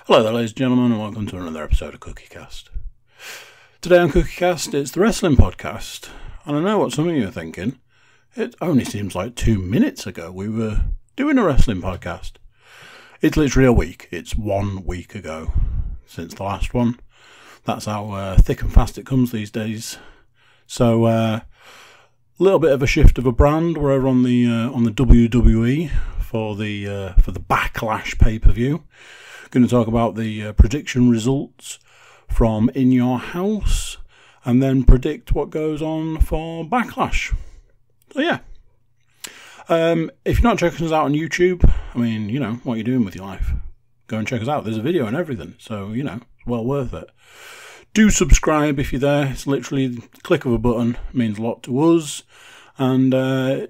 Hello there, ladies and gentlemen, and welcome to another episode of CookieCast. Today on CookieCast, it's the wrestling podcast, and I know what some of you are thinking. It only seems like 2 minutes ago we were doing a wrestling podcast. It's literally a week. It's 1 week ago since the last one. That's how thick and fast it comes these days. So, a little bit of a shift of a brand. We're over on the WWE for the Backlash pay-per-view. Going to talk about the prediction results from In Your House and then predict what goes on for Backlash. So yeah, if you're not checking us out on YouTube, I mean, you know, what you're doing with your life, go and check us out. There's a video and everything, so, you know, it's well worth it. Do subscribe if you're there. It's literally the click of a button. It means a lot to us, and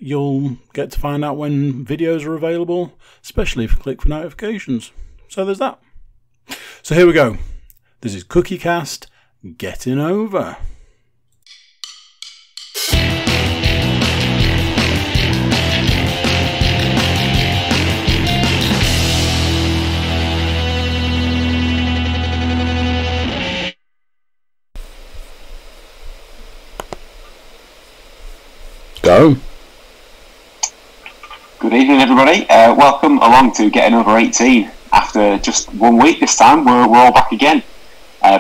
you'll get to find out when videos are available, especially if you click for notifications. So there's that. So here we go. This is CookieCast Getting Over. Go. Good evening, everybody. Welcome along to Getting Over 18. After just 1 week this time, we're all back again.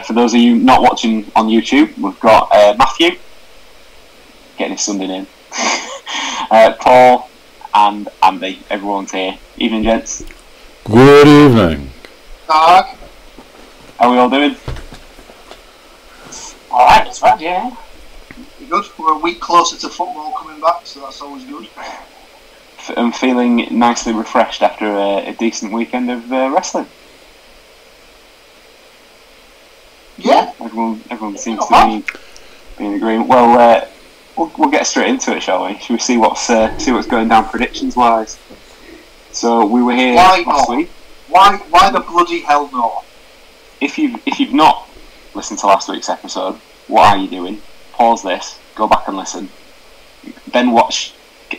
For those of you not watching on YouTube, we've got Matthew, getting his Sunday name, Paul and Andy. Everyone's here. Evening, gents. Good evening. How are we all doing? Alright, that's right, yeah. Good. We're a week closer to football coming back, so that's always good. I'm feeling nicely refreshed after a decent weekend of wrestling. Yeah. Everyone seems to be in agreement. Well, we'll get straight into it, shall we? Shall we see what's going down predictions wise? So we were here last week. Why the bloody hell not? If you've not listened to last week's episode, what are you doing? Pause this, go back and listen, then watch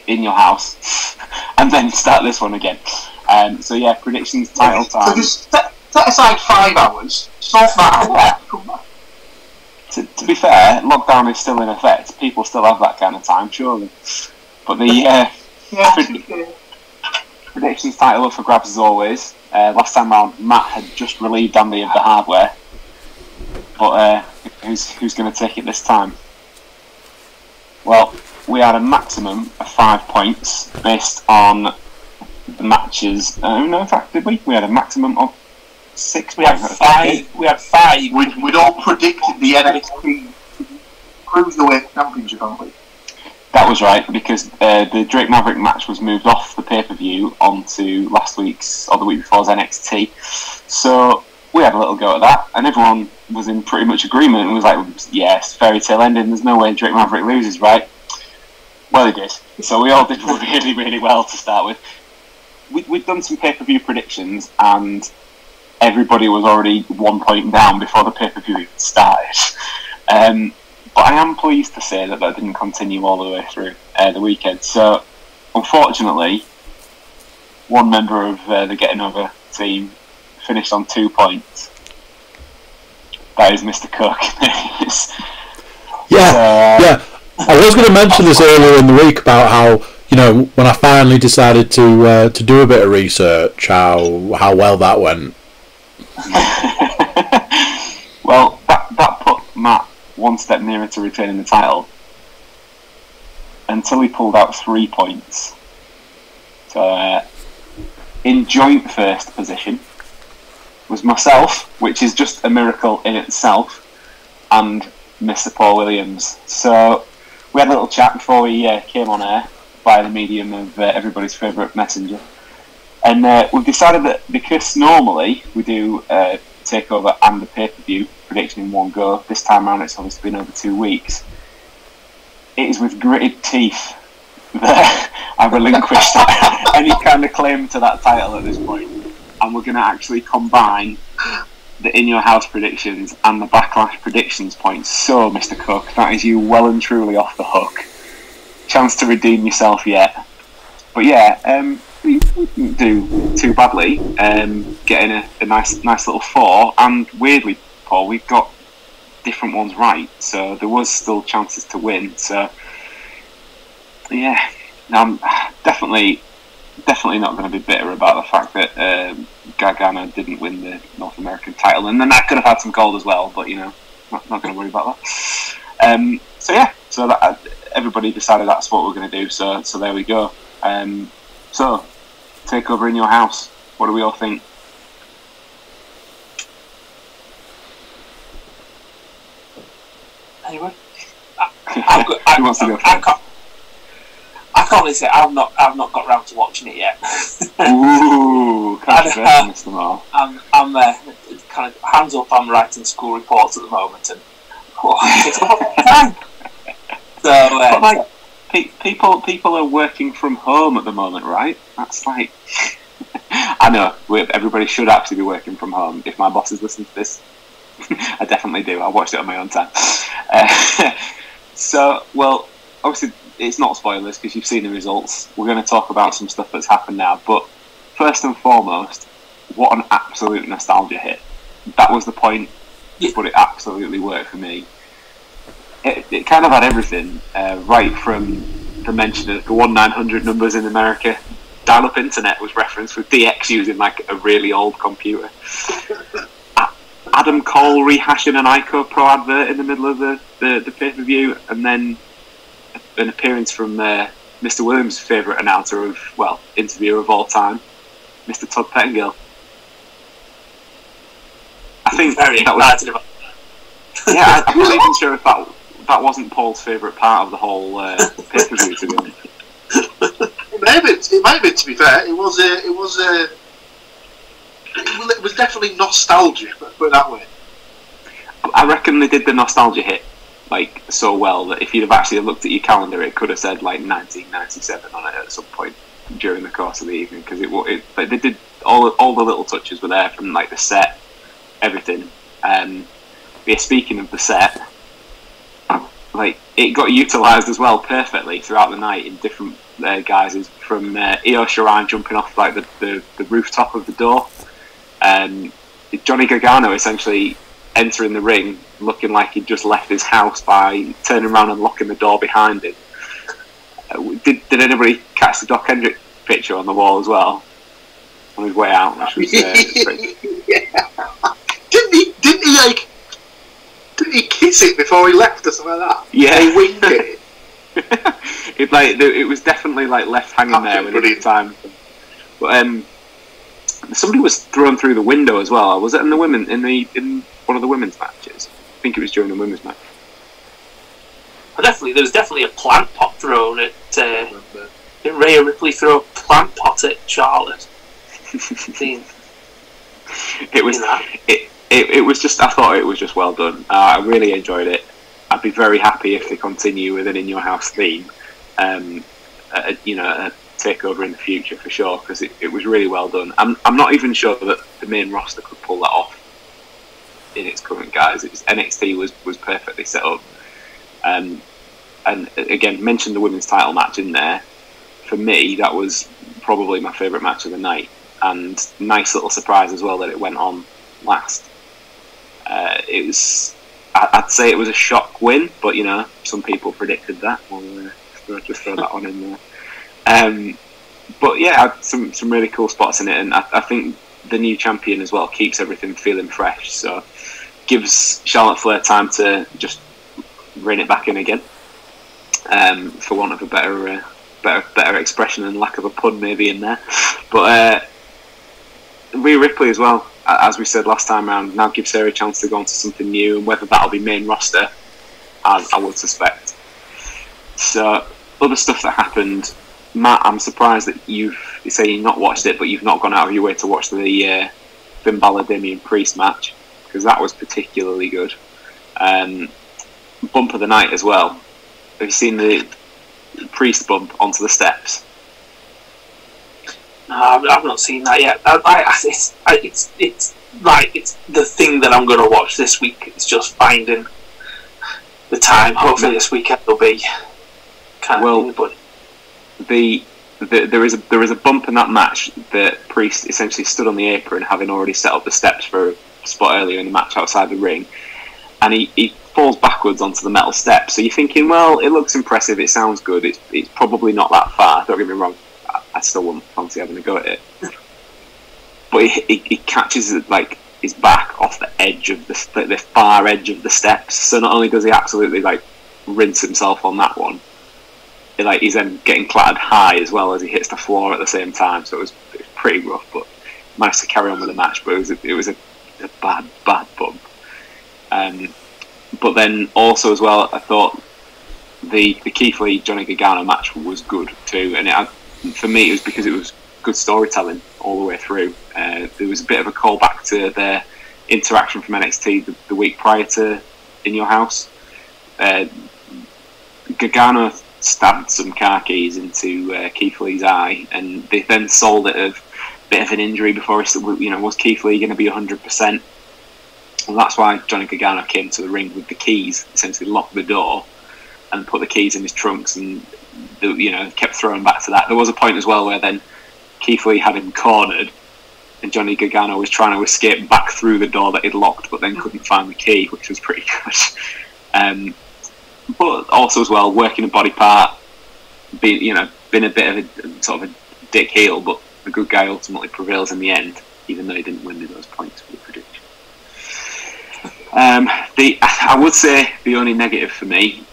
In Your House, and then start this one again. So yeah, predictions, title time. So just set aside 5 hours, sort that out, come back. To be fair, lockdown is still in effect. People still have that kind of time, surely. But the predictions title up for grabs as always. Last time round, Matt had just relieved Andy of the hardware. But who's going to take it this time? Well, we had a maximum of 5 points based on the matches. No, in fact, did we? We had a maximum of 6. We had 5. We had 5. We'd all predicted the NXT Cruiserweight Championship, haven't we? That was right, because the Drake Maverick match was moved off the pay-per-view onto last week's, or the week before's NXT. So we had a little go at that, and everyone was in pretty much agreement. It was like, yes, fairy tale ending, there's no way Drake Maverick loses, right? Well, he did. So we all did really, really well to start with. We'd done some pay-per-view predictions, and everybody was already 1 point down before the pay-per-view even started. But I am pleased to say that didn't continue all the way through the weekend. So, unfortunately, one member of the Getting Over team finished on 2 points. That is Mr. Cook. Yeah. I was going to mention this earlier in the week about how, you know, when I finally decided to do a bit of research, how well that went. Well, that put Matt 1 step nearer to retaining the title until he pulled out 3 points. So, in joint first position was myself, which is just a miracle in itself, and Mr. Paul Williams. So we had a little chat before we came on air via the medium of everybody's favourite messenger, and we've decided that because normally we do takeover and the pay-per-view prediction in one go, this time around it's obviously been over 2 weeks. It is with gritted teeth that I relinquished any kind of claim to that title at this point, and we're going to actually combine the In Your House predictions and the Backlash predictions points. So, Mr. Cook, that is you well and truly off the hook. Chance to redeem yourself yet. But yeah, we didn't do too badly, getting a nice little 4. And weirdly, Paul, we've got different ones right, so there was still chances to win. So yeah, I'm definitely not going to be bitter about the fact that Gargano didn't win the North American title, and then I could have had some gold as well, but not going to worry about that. So yeah, so that, everybody decided that's what we're going to do. So there we go. So takeover in your house. What do we all think? Anyway, Who wants to go first? I can't really say I've not got round to watching it yet. Ooh, controversial, Mr. Moore. I'm kind of hands up. I'm writing school reports at the moment, and it's all the time. So, but like, people are working from home at the moment, right? That's like, I know everybody should actually be working from home. If my bosses listen to this, I definitely do. I watched it on my own time. So, well, obviously it's not spoilers because you've seen the results. We're going to talk about some stuff that's happened now, but first and foremost, what an absolute nostalgia hit. That was the point, but it absolutely worked for me. It kind of had everything, right from the mention of the 1-900 numbers in America. Dial-up internet was referenced with DX using like a really old computer. Adam Cole rehashing an ICO Pro advert in the middle of the pay-per-view, and then an appearance from Mr. Williams' favourite announcer interviewer of all time, Mr. Todd Pettengill. I think very that excited about that. Yeah, I'm not even sure if that wasn't Paul's favourite part of the whole pay-per-view, to be honest. It may have been, to be fair. It was definitely nostalgia, put it that way. I reckon they did the nostalgia hit like so well that if you'd have actually looked at your calendar, it could have said like 1997 on it at some point during the course of the evening, because like, they did all the little touches were there from like the set, everything. Yeah, speaking of the set, like it got utilised as well perfectly throughout the night in different guises, from Io Shirai jumping off like the rooftop of the door, Johnny Gargano essentially entering the ring looking like he'd just left his house by turning around and locking the door behind him. Did anybody catch the Doc Hendrick picture on the wall as well on his way out? Which was, yeah. Didn't he kiss it before he left or something like that? Yeah, he winked it. It was definitely like left hanging there with the time. But somebody was thrown through the window as well. Was it in one of the women's matches? I think it was during the women's match. There was definitely a plant pot thrown at. Did Rhea Ripley throw a plant pot at Charlotte? It was just. I thought it was just well done. I really enjoyed it. I'd be very happy if they continue with an In Your House theme. A takeover in the future for sure, because it was really well done. I'm not even sure that the main roster could pull that off in its current guise. NXT was perfectly set up. And again, mentioned the women's title match in there. For me, that was probably my favourite match of the night, and nice little surprise as well that it went on last. I'd say it was a shock win, but some people predicted that. We'll just throw that one in there. But yeah, some really cool spots in it, and I think the new champion as well keeps everything feeling fresh, so gives Charlotte Flair time to just rein it back in again, for want of a better expression and lack of a pun maybe in there. But Rhea Ripley as well, as we said last time round, now gives her a chance to go on to something new, and whether that'll be main roster, I would suspect. So other stuff that happened, Matt, I'm surprised that you say you've not watched it, but you've not gone out of your way to watch the Finn Balor Damian Priest match, because that was particularly good. Bump of the night as well. Have you seen the Priest bump onto the steps? No, I've not seen that yet. It's the thing that I'm going to watch this week. It's just finding the time. Hopefully this weekend will be kind of thing, but there is a bump in that match that Priest essentially stood on the apron, having already set up the steps for a spot earlier in the match outside the ring, and he falls backwards onto the metal steps. So you're thinking, well, it looks impressive, it sounds good, it's probably not that far. Don't get me wrong, I still wouldn't fancy having a go at it. But he catches like his back off the edge of the far edge of the steps. So not only does he absolutely like rinse himself on that one, he's then getting clattered high as well as he hits the floor at the same time. So it was pretty rough, but managed to carry on with the match. But it was a bad bump. But then also as well, I thought the Keith Lee Johnny Gargano match was good too, and for me it was because it was good storytelling all the way through. There was a bit of a callback to their interaction from NXT the week prior to In Your House. Gargano stabbed some car keys into Keith Lee's eye, and they then sold it a bit of an injury before was Keith Lee going to be 100%? And that's why Johnny Gargano came to the ring with the keys, essentially locked the door and put the keys in his trunks, and kept throwing back to that. There was a point as well where then Keith Lee had him cornered, and Johnny Gargano was trying to escape back through the door that he'd locked, but then couldn't find the key, which was pretty good. But also as well, working a body part, been a bit of a sort of a dick heel, but the good guy ultimately prevails in the end, even though he didn't win those points for the prediction. I would say the only negative for me,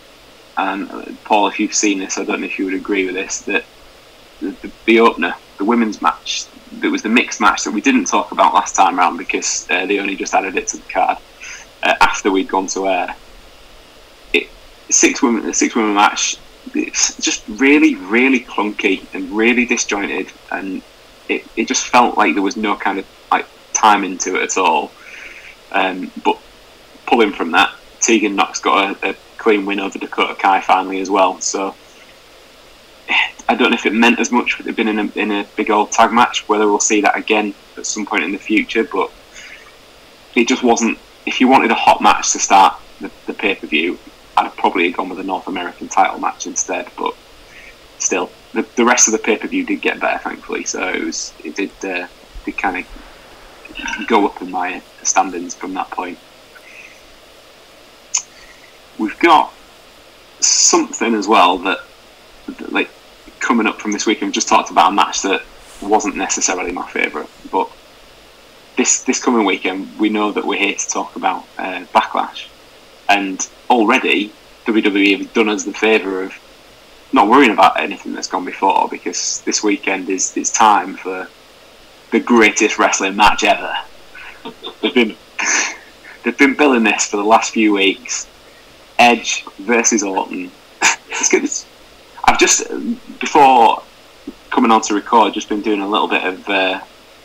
and Paul, if you've seen this, I don't know if you would agree with this, that the opener, the women's match, it was the mixed match that we didn't talk about last time around because they only just added it to the card after we'd gone to air. Six women match. It's just really, really clunky and really disjointed, and it just felt like there was no kind of like time into it at all. But pulling from that, Tegan Nox got a clean win over Dakota Kai finally as well. So I don't know if it meant as much with it being in a big old tag match, whether we'll see that again at some point in the future. But it just wasn't. If you wanted a hot match to start the pay-per-view, I'd have probably gone with a North American title match instead. But still, the rest of the pay-per-view did get better, thankfully. So it did kind of go up in my standings from that point. We've got something as well that like coming up from this weekend. We've just talked about a match that wasn't necessarily my favourite, but this coming weekend we know that we're here to talk about Backlash, and already WWE have done us the favour of not worrying about anything that's gone before, because this weekend is time for the greatest wrestling match ever. They've been billing this for the last few weeks. Edge versus Orton. I've just, before coming on to record, just been doing a little bit of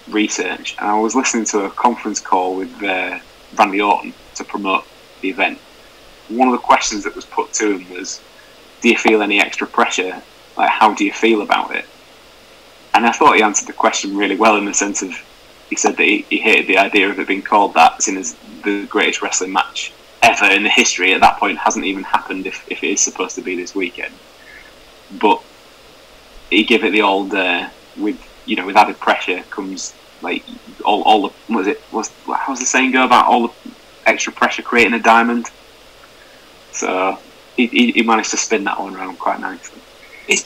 research, and I was listening to a conference call with Randy Orton to promote the event. One of the questions that was put to him was, do you feel any extra pressure? Like, how do you feel about it? And I thought he answered the question really well, in the sense of, he said that he hated the idea of it being called that, seeing as the greatest wrestling match ever in the history at that point hasn't even happened if it is supposed to be this weekend. But he gave it the old with added pressure comes like all the how's the saying go about all the extra pressure creating a diamond? So he managed to spin that one around quite nicely. It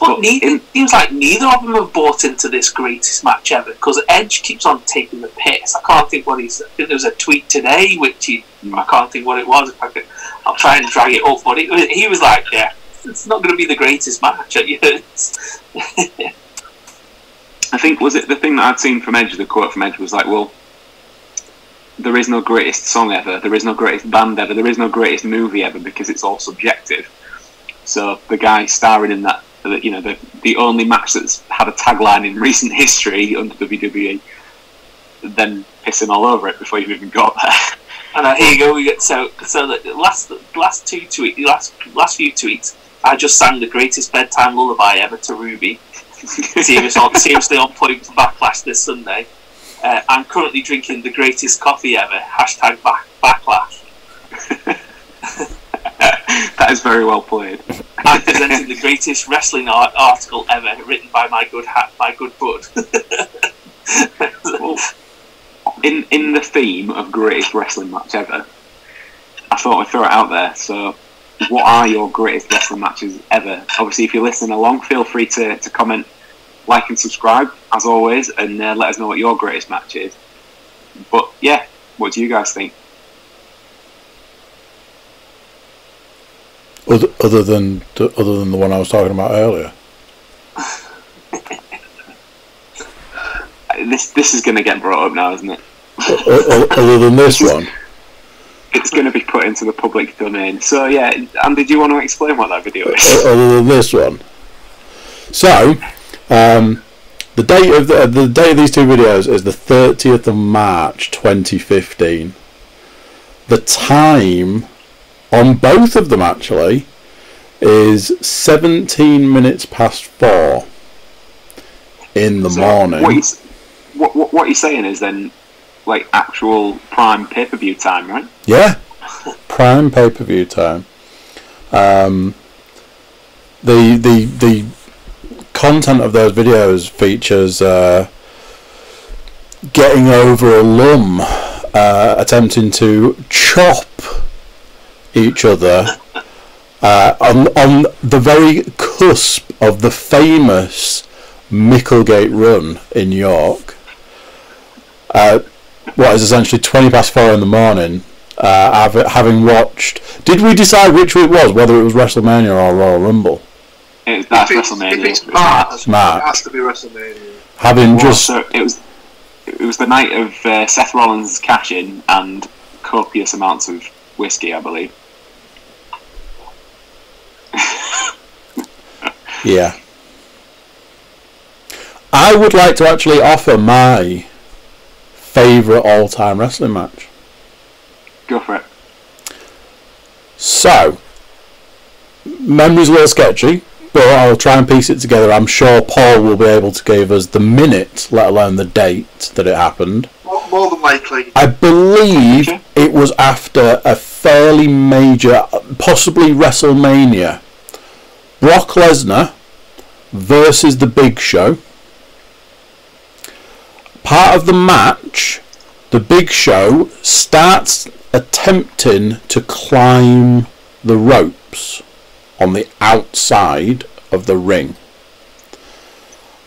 seems like neither of them have bought into this greatest match ever, because Edge keeps on taking the piss. I can't think what he's. I think there was a tweet today which I can't think what it was. I'll try and drag it up, but he was like, "Yeah, it's not going to be the greatest match." I think was it the thing that I'd seen from Edge. The quote from Edge was like, "Well, there is no greatest song ever. There is no greatest band ever. There is no greatest movie ever, because it's all subjective." So the guy starring in that. The only match that's had a tagline in recent history under WWE, then pissing all over it before you've even got there. And here you go. We get so the last few tweets. I just sang the greatest bedtime lullaby ever to Ruby. Seriously on point for Backlash this Sunday. I'm currently drinking the greatest coffee ever. #Backlash. That is very well played. I'm presenting the greatest wrestling article ever, written by my good bud. Well, in the theme of greatest wrestling match ever, I thought I'd throw it out there. So, what are your greatest wrestling matches ever? Obviously, if you're listening along, feel free to comment, like and subscribe, as always, and let us know what your greatest match is. But, yeah, what do you guys think? Other than the one I was talking about earlier. This is going to get brought up now, isn't it? Other than this one? It's going to be put into the public domain. So, yeah, Andy, do you want to explain what that video is? Other than this one. So, the date of these two videos is the 30th of March 2015. The time on both of them actually is 17 minutes past 4 in the morning. What you're saying is then, like, actual prime pay-per-view time, right? Yeah, prime pay-per-view time. The content of those videos features getting over a lum, attempting to chop each other on the very cusp of the famous Micklegate run in York. What is essentially 20 past 4 in the morning, having watched... Did we decide which it was, whether it was WrestleMania or Royal Rumble? That's WrestleMania. If it's March, March, it has to be WrestleMania. So it was the night of Seth Rollins' cash-in and copious amounts of whiskey, I believe. Yeah. I would like to actually offer my favourite all-time wrestling match. Go for it. So, memory's a little sketchy, but I'll try and piece it together. I'm sure Paul will be able to give us the minute, let alone the date that it happened. More than likely. I believe it was after a fairly major, possibly WrestleMania. Brock Lesnar versus The Big Show. Part of the match, The Big Show starts attempting to climb the ropes on the outside of the ring.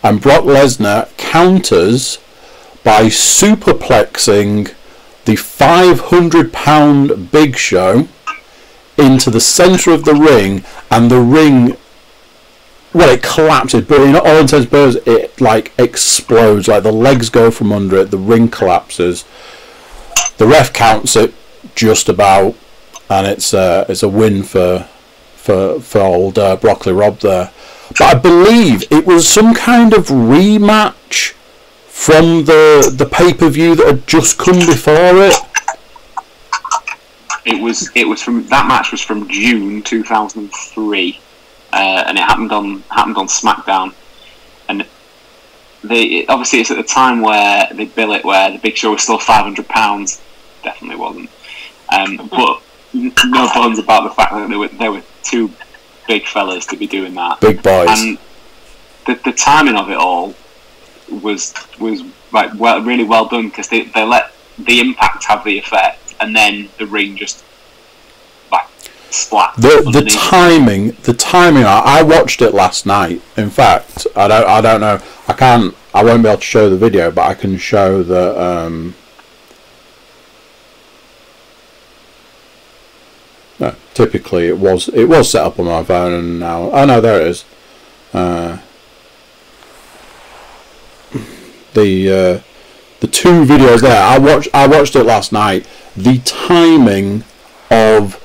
And Brock Lesnar counters by superplexing the 500-pound Big Show into the centre of the ring, and the ring, well, it collapses, but in all intents and purposes, it like explodes. Like the legs go from under it, the ring collapses. The ref counts it just about, and it's a win for old Broccoli Rob there. But I believe it was some kind of rematch from the pay-per-view that had just come before it. It was from that match was from June 2003, and it happened on SmackDown, and obviously it's at the time where they bill it where the Big Show was still 500 pounds. Definitely wasn't, but no bones about the fact that they were two big fellas to be doing that, big boys, and the timing of it all was like really well done, because they let the impact have the effect, and then the ring just like splat. The timing. I watched it last night. In fact, I don't know. I won't be able to show the video, but I can show that. No, typically it was set up on my phone, and now there it is. The two videos there. I watched it last night. The timing of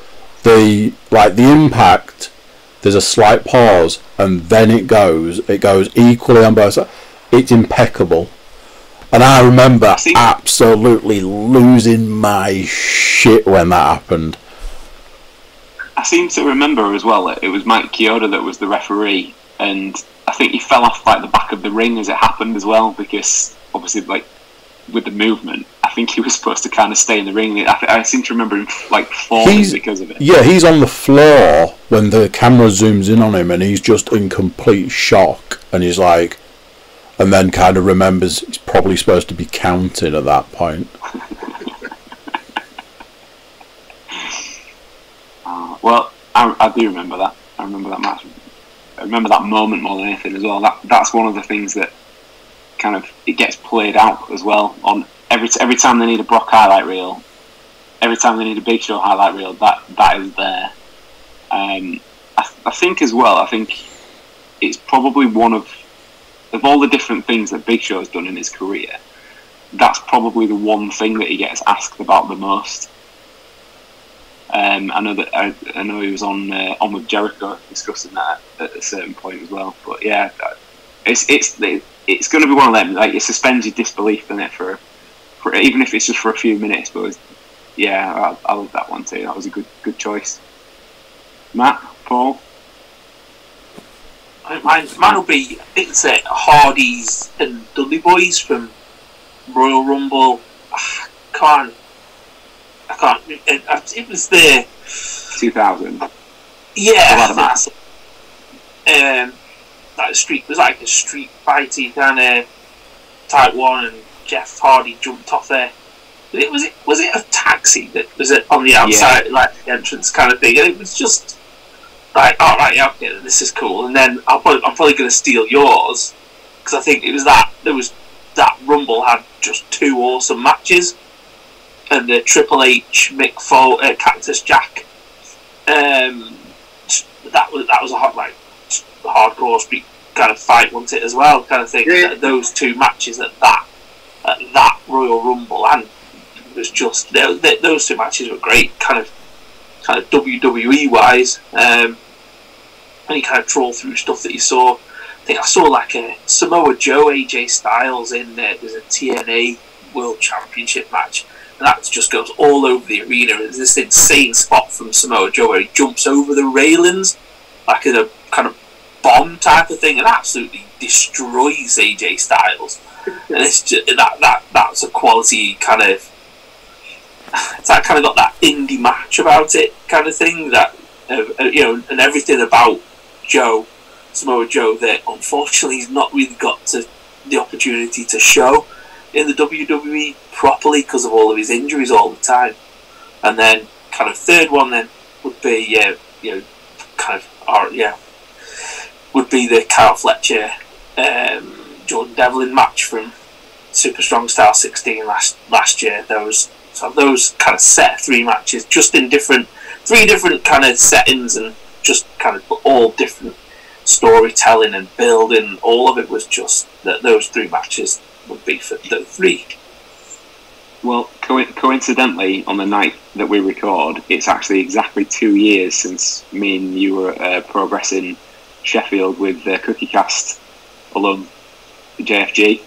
the impact, there's a slight pause, and then it goes equally on both sides. It's impeccable. And I remember absolutely losing my shit when that happened. I seem to remember as well that it was Mike Chioda that was the referee, and I think he fell off like the back of the ring as it happened as well, because obviously, like, with the movement, I think he was supposed to kind of stay in the ring. I seem to remember him like falling because of it. Yeah, he's on the floor when the camera zooms in on him, and he's just in complete shock, and he's like, and then kind of remembers he's probably supposed to be counted at that point. Well, I do remember that. I remember that match. I remember that moment more than anything as well. That's one of the things that kind of it gets played out as well on every time they need a Brock highlight reel, every time they need a Big Show highlight reel. That is there. I think as well. I think it's probably one of all the different things that Big Show has done in his career. That's probably the one thing that he gets asked about the most. I know he was on with Jericho discussing that at a certain point as well. But yeah, it's going to be one of them. Like, it suspends your disbelief in it for even if it's just for a few minutes. But yeah, I love that one too. That was a good choice. Matt, Paul. Mine will be, it's Hardys and Dudley Boys from Royal Rumble. I can't. It was the 2000. Yeah, that street was like a street fighty kind of type one, and Jeff Hardy jumped off there. Was it a taxi that was on the outside, like the entrance kind of thing? And it was just like, all right, yeah, okay, this is cool. And then I'm probably going to steal yours, because I think it was that Rumble had just two awesome matches. And the Triple H, Mick Foley, Cactus Jack, that was a hardcore street kind of fight, wasn't it, as well, kind of thing. Yeah. Those two matches at that Royal Rumble, and it was just those two matches were great, kind of WWE wise. And you kind of trawl through stuff that you saw. I think I saw like a Samoa Joe, AJ Styles in there. There's a TNA World Championship match. And that just goes all over the arena. There's this insane spot from Samoa Joe where he jumps over the railings like in a kind of bomb type of thing and absolutely destroys AJ Styles. And it's just, that's a quality kind of. It's like kind of got that indie match about it kind of thing. That and everything about Samoa Joe that unfortunately he's not really got the opportunity to show in the WWE properly because of all of his injuries all the time. And then kind of third one then would be would be the Kyle Fletcher Jordan Devlin match from Super Strong Style 16 last year. Those kind of set three matches just in three different kind of settings, and just kind of all different storytelling and building. All of it was just those three matches would be for the three. Well, coincidentally, on the night that we record, it's actually exactly 2 years since me and you were at Progressing Sheffield with Cookie Cast alum JFG,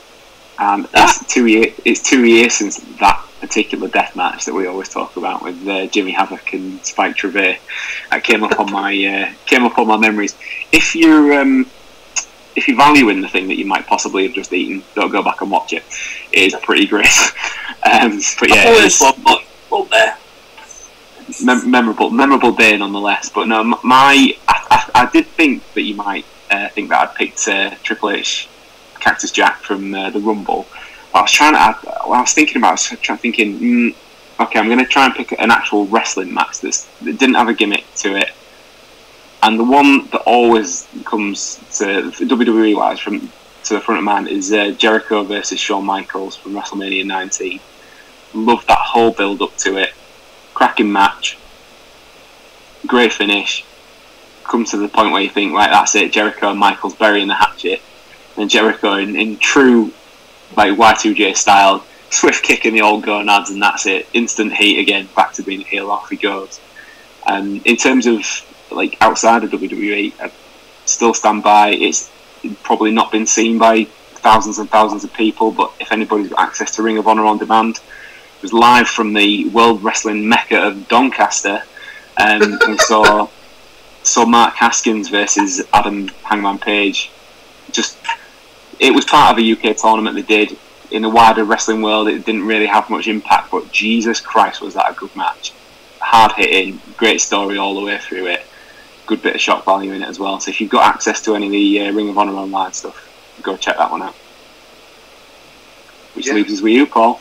and it's 2 years since that particular death match that we always talk about with Jimmy Havoc and Spike Trevor. That came up on my memories. If you're valuing the thing that you might possibly have just eaten, don't go back and watch it. It is pretty great. But yeah, it's up there. Memorable day nonetheless. But no, I did think that you might think that I'd picked Triple H, Cactus Jack from the Rumble. But I was thinking, okay, I'm going to try and pick an actual wrestling match that didn't have a gimmick to it. And the one that always comes to WWE wise to the front of mind is Jericho versus Shawn Michaels from WrestleMania 19. Loved that whole build up to it. Cracking match. Great finish. Come to the point where you think, right, that's it. Jericho and Michaels burying the hatchet. And Jericho in true like Y2J style, swift kick in the old gonads, and that's it. Instant heat again. Back to being a heel. Off he goes. And in terms of like outside of WWE, I still stand by. It's probably not been seen by thousands and thousands of people, but if anybody's got access to Ring of Honor on demand, it was live from the World Wrestling Mecca of Doncaster, and we saw Mark Haskins versus Adam Hangman Page. It was part of a UK tournament they did. in the wider wrestling world, it didn't really have much impact. But Jesus Christ, was that a good match! Hard hitting, great story all the way through it. Good bit of shock value in it as well. So if you've got access to any of the Ring of Honor Online stuff, go check that one out. Which leaves us with you, Paul.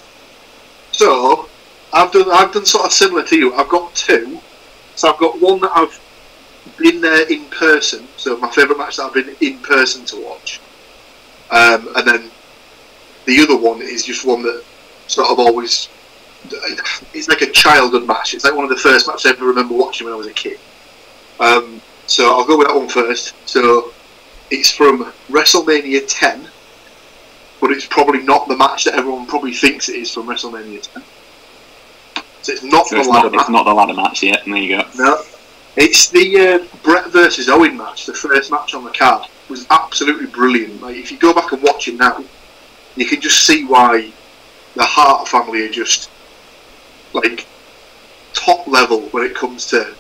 So I've done sort of similar to you. I've got two. So I've got one that I've been there in person. So my favourite match that I've been in person to watch. And then the other one is just one that sort of always, it's like a childhood match. It's like one of the first matches I ever remember watching when I was a kid. So I'll go with that one first. So it's from WrestleMania 10, but it's probably not the match that everyone probably thinks it is from WrestleMania 10. So it's not the ladder match. It's not the ladder match yet. There you go. No, it's the Brett versus Owen match. The first match on the card was absolutely brilliant. Like, if you go back and watch it now, you can just see why the Hart family are just like top level when it comes to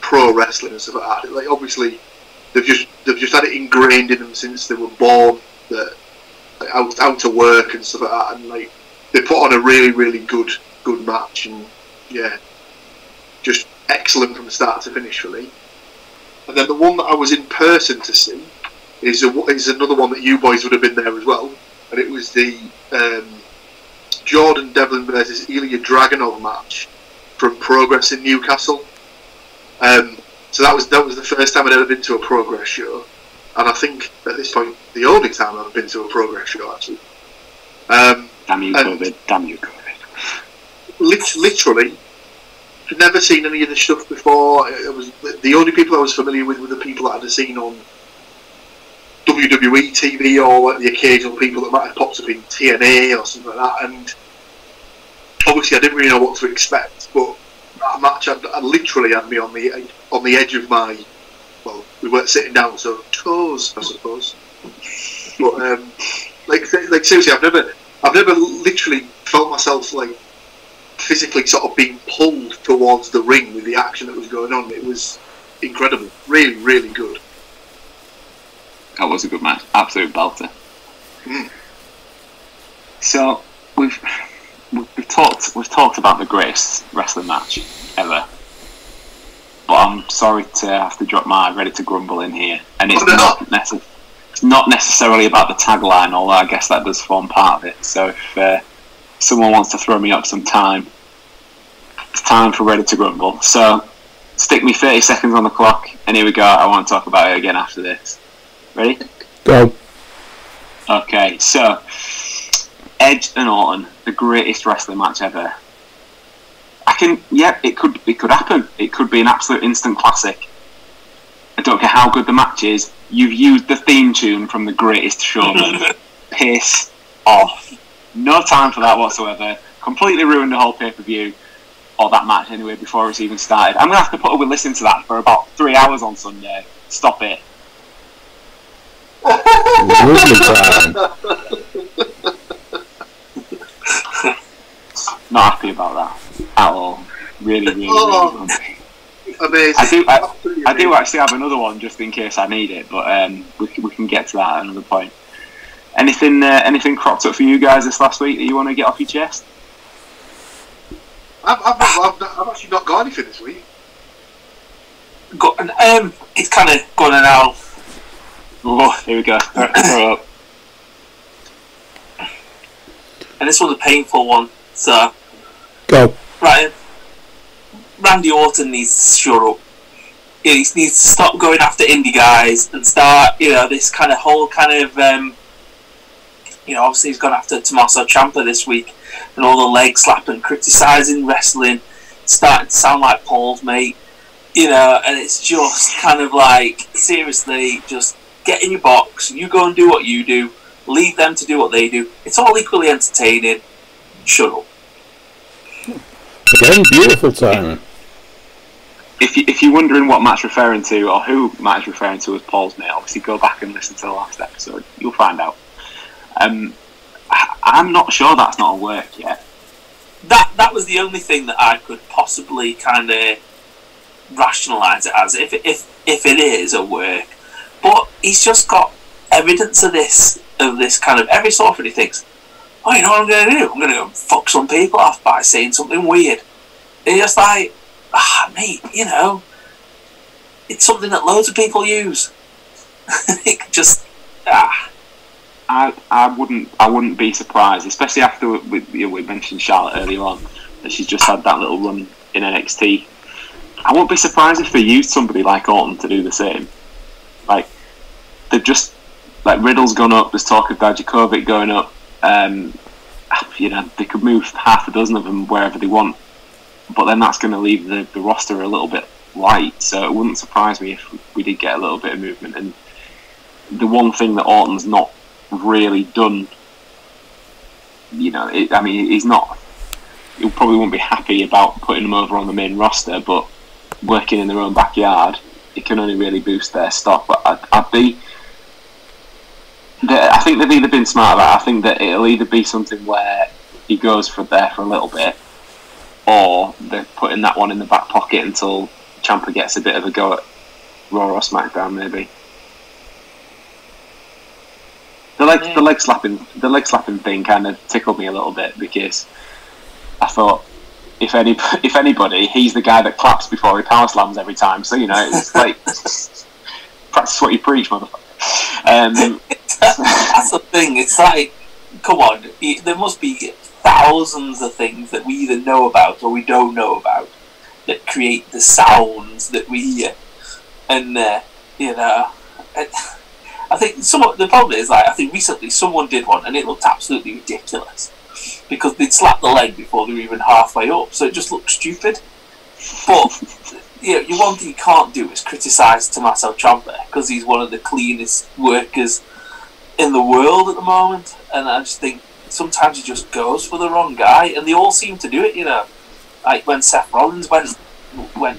pro wrestling and stuff like that. Like, obviously, they've just had it ingrained in them since they were born, that like, out to work and stuff like that, and like they put on a really, really good match, and yeah, just excellent from start to finish for me. And then the one that I was in person to see is another one that you boys would have been there as well, and it was the Jordan Devlin versus Ilya Dragunov match from Progress in Newcastle. So that was the first time I'd ever been to a Progress show, and I think at this point the only time I've been to a Progress show actually. Damn you, COVID! Damn you, COVID! Literally, I'd never seen any of this stuff before. It was the only people I was familiar with were the people that I'd seen on WWE TV, or like the occasional people that might have popped up in TNA or something like that. And obviously, I didn't really know what to expect. But that match, I literally had me on the edge of my, well, we weren't sitting down, so toes, I suppose. But like seriously, I've never literally felt myself like physically sort of being pulled towards the ring with the action that was going on. It was incredible, really, really good. That was a good match, absolute belter. So we've talked about the greatest wrestling match ever, but I'm sorry to have to drop my ready to grumble in here, and it's not necessarily about the tagline, although I guess that does form part of it. So if someone wants to throw me up some time, it's time for ready to grumble. So stick me 30 seconds on the clock, and here we go. I want to talk about it again after this. Ready? Go. Okay, so Edge and Orton, the greatest wrestling match ever. It could happen. It could be an absolute instant classic. I don't care how good the match is. You've used the theme tune from The Greatest Showman. Piss off. No time for that whatsoever. Completely ruined the whole pay-per-view, or that match anyway, before it's even started. I'm going to have to put up with listening to that for about 3 hours on Sunday. Stop it. Not happy about that at all. Really, really. Amazing. I do actually have another one just in case I need it, but we can get to that at another point. Anything cropped up for you guys this last week that you want to get off your chest? I've actually not got anything this week. It's kind of gone an hour. Oh, here we go. Throw up. And this one's a painful one. So, Go. Right, Randy Orton needs to shut up. He needs to stop going after indie guys and start, this kind of whole kind of, obviously he's gone after Tommaso Ciampa this week, and all the leg slapping, criticising wrestling, starting to sound like Paul's mate, and it's just kind of like, seriously, just get in your box, you go and do what you do, leave them to do what they do. It's all equally entertaining. Shut up. Again, beautiful timing. If you're wondering what Matt's referring to, or who Matt is referring to as Paul's mate, obviously go back and listen to the last episode. You'll find out. I'm not sure that's not a work yet. That was the only thing that I could possibly kind of rationalise it as, if it is a work. But he's just got evidence of this kind of every so often he thinks, oh, you know what I'm going to do? I'm going to go fuck some people off by saying something weird. And you're just like, mate, you know, it's something that loads of people use. It could just, I wouldn't be surprised, especially after we mentioned Charlotte earlier on, that she's just had that little run in NXT. I won't be surprised if they used somebody like Orton to do the same. Like, they've just, like, Riddle's gone up, there's talk of Dijakovic going up, you know, they could move half a dozen of them wherever they want, but then that's going to leave the roster a little bit light, so it wouldn't surprise me if we did get a little bit of movement. And the one thing that Orton's not really done, you know, I mean, he probably won't be happy about putting them over on the main roster, but working in their own backyard, it can only really boost their stock. But I think they've either been smart about it. I think that it'll either be something where he goes for a little bit, or they're putting that one in the back pocket until Ciampa gets a bit of a go at Raw or SmackDown, maybe. The leg slapping thing kind of tickled me a little bit, because I thought, if anybody, he's the guy that claps before he power slams every time. So, you know, it's like, practice what you preach, motherfucker. That's the thing. It's like, come on, there must be thousands of things that we either know about or we don't know about that create the sounds that we hear. And you know, I think the problem is, like, I think recently someone did one and it looked absolutely ridiculous because they'd slapped the leg before they were even halfway up, so it just looked stupid. But you know, one thing you can't do is criticise Tommaso Ciampa, because he's one of the cleanest workers in the world at the moment, and I just think sometimes he just goes for the wrong guy, and they all seem to do it, you know. Like when Seth Rollins went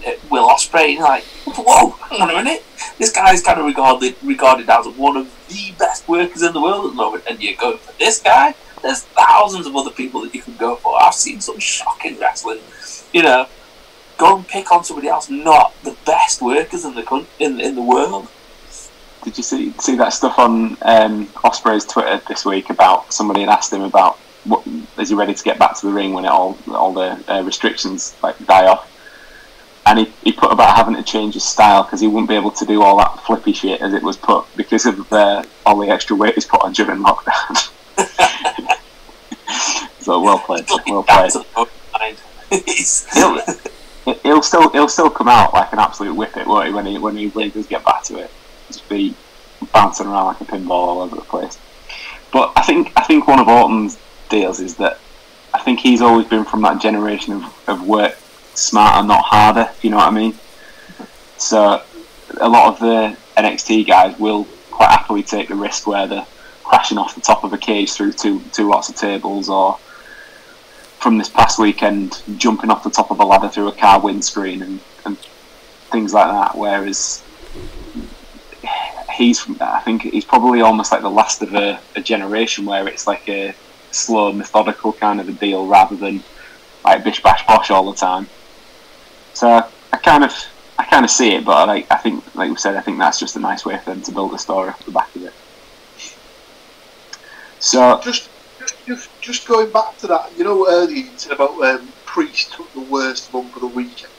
at Will Ospreay, you're like, whoa, hang on a minute, this guy's kind of regarded as one of the best workers in the world at the moment, and you're going for this guy? There's thousands of other people that you can go for. I've seen some shocking wrestling, you know. Go and pick on somebody else, not the best workers in the world. Did you see that stuff on Ospreay's Twitter this week about somebody had asked him about what is he ready to get back to the ring when all the restrictions like die off, and he put about having to change his style because he wouldn't be able to do all that flippy shit as it was put because of all the extra weight he's put on during lockdown. So well played. He'll still come out like an absolute whippet, won't he, when he really does get back to it. Just be bouncing around like a pinball all over the place. But I think one of Orton's deals is that I think he's always been from that generation of work smarter, not harder, if you know what I mean. So a lot of the NXT guys will quite happily take the risk where they're crashing off the top of a cage through two lots of tables, or from this past weekend, jumping off the top of a ladder through a car windscreen and things like that. Whereas I think he's probably almost like the last of a generation where it's like a slow, methodical kind of a deal rather than like bish bash bosh all the time. So I kind of see it, but I think, like we said, I think that's just a nice way for them to build a story off the back of it. So just going back to that, you know, earlier you said about Priest took the worst bump of the weekend.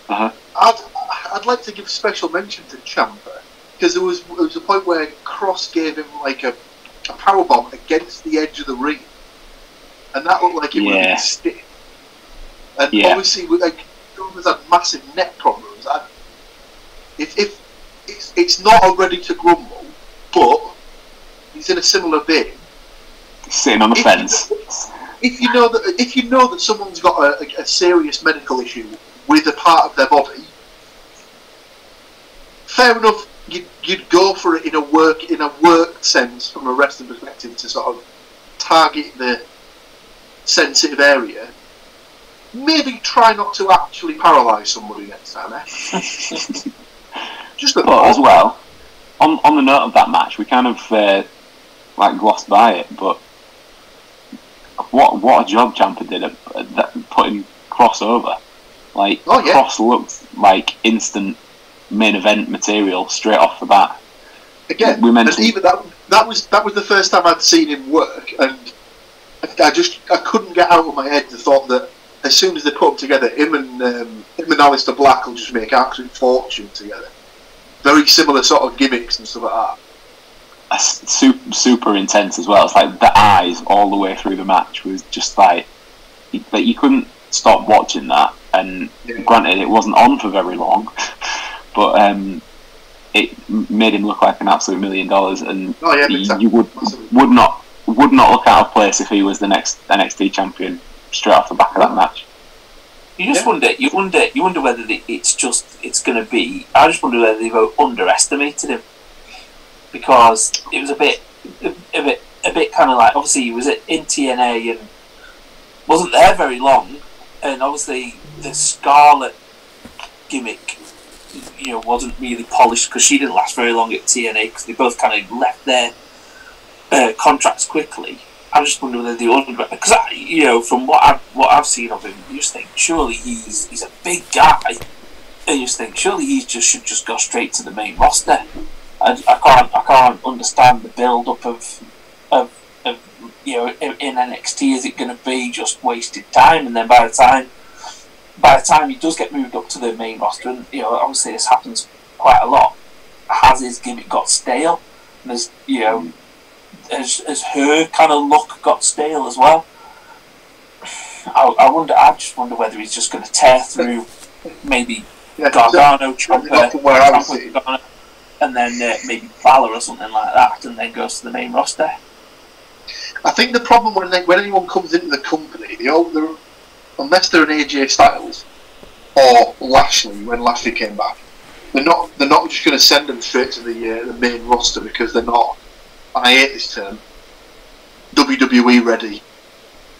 I'd like to give special mention to Ciampa, because there was a point where Cross gave him like a powerbomb against the edge of the ring, and that looked like it would have been stiff. And obviously, like, Roman's had massive neck problems. If it's not ready to grumble, but he's in a similar vein. Sitting on the fence. If you know that someone's got a serious medical issue with a part of their body, fair enough. You'd go for it in a work sense, from a wrestling perspective, to sort of target the sensitive area. Maybe try not to actually paralyse somebody next time. Just a thought. As well, on the note of that match, we kind of like glossed by it, but what a job Ciampa did at putting Cross over. Like, Cross looked like instant main event material straight off the bat. Again, we mentioned, and even that was the first time I'd seen him work, and I couldn't get out of my head the thought that as soon as they put them together, him and Alistair Black will just make an absolute fortune together. Very similar sort of gimmicks and stuff like that. Super intense as well. It's like the eyes all the way through the match was just like you couldn't stop watching that. And granted, it wasn't on for very long, but it made him look like an absolute $1 million. And you would not look out of place if he was the next NXT champion straight off the back of that match. You just wonder whether it's going to be. I just wonder whether they've underestimated him, because it was a bit kind of like, obviously he was in TNA and wasn't there very long, and obviously the Scarlet gimmick, wasn't really polished because she didn't last very long at TNA because they both kind of left their contracts quickly. I just wonder whether they because from what I've seen of him, you just think surely he's a big guy, and you just think surely he should just go straight to the main roster. I can't understand the build up of in NXT. Is it going to be just wasted time? And then by the time he does get moved up to the main roster, and obviously this happens quite a lot, has his gimmick got stale? And there's has her kind of look got stale as well? I just wonder whether he's just going to tear through maybe Gargano, Ciampa, and then maybe Balor or something like that, and then goes to the main roster. I think the problem when anyone comes into the company, unless they're an AJ Styles or Lashley, when Lashley came back, they're not just going to send them straight to the main roster because they're not, and I hate this term, WWE ready.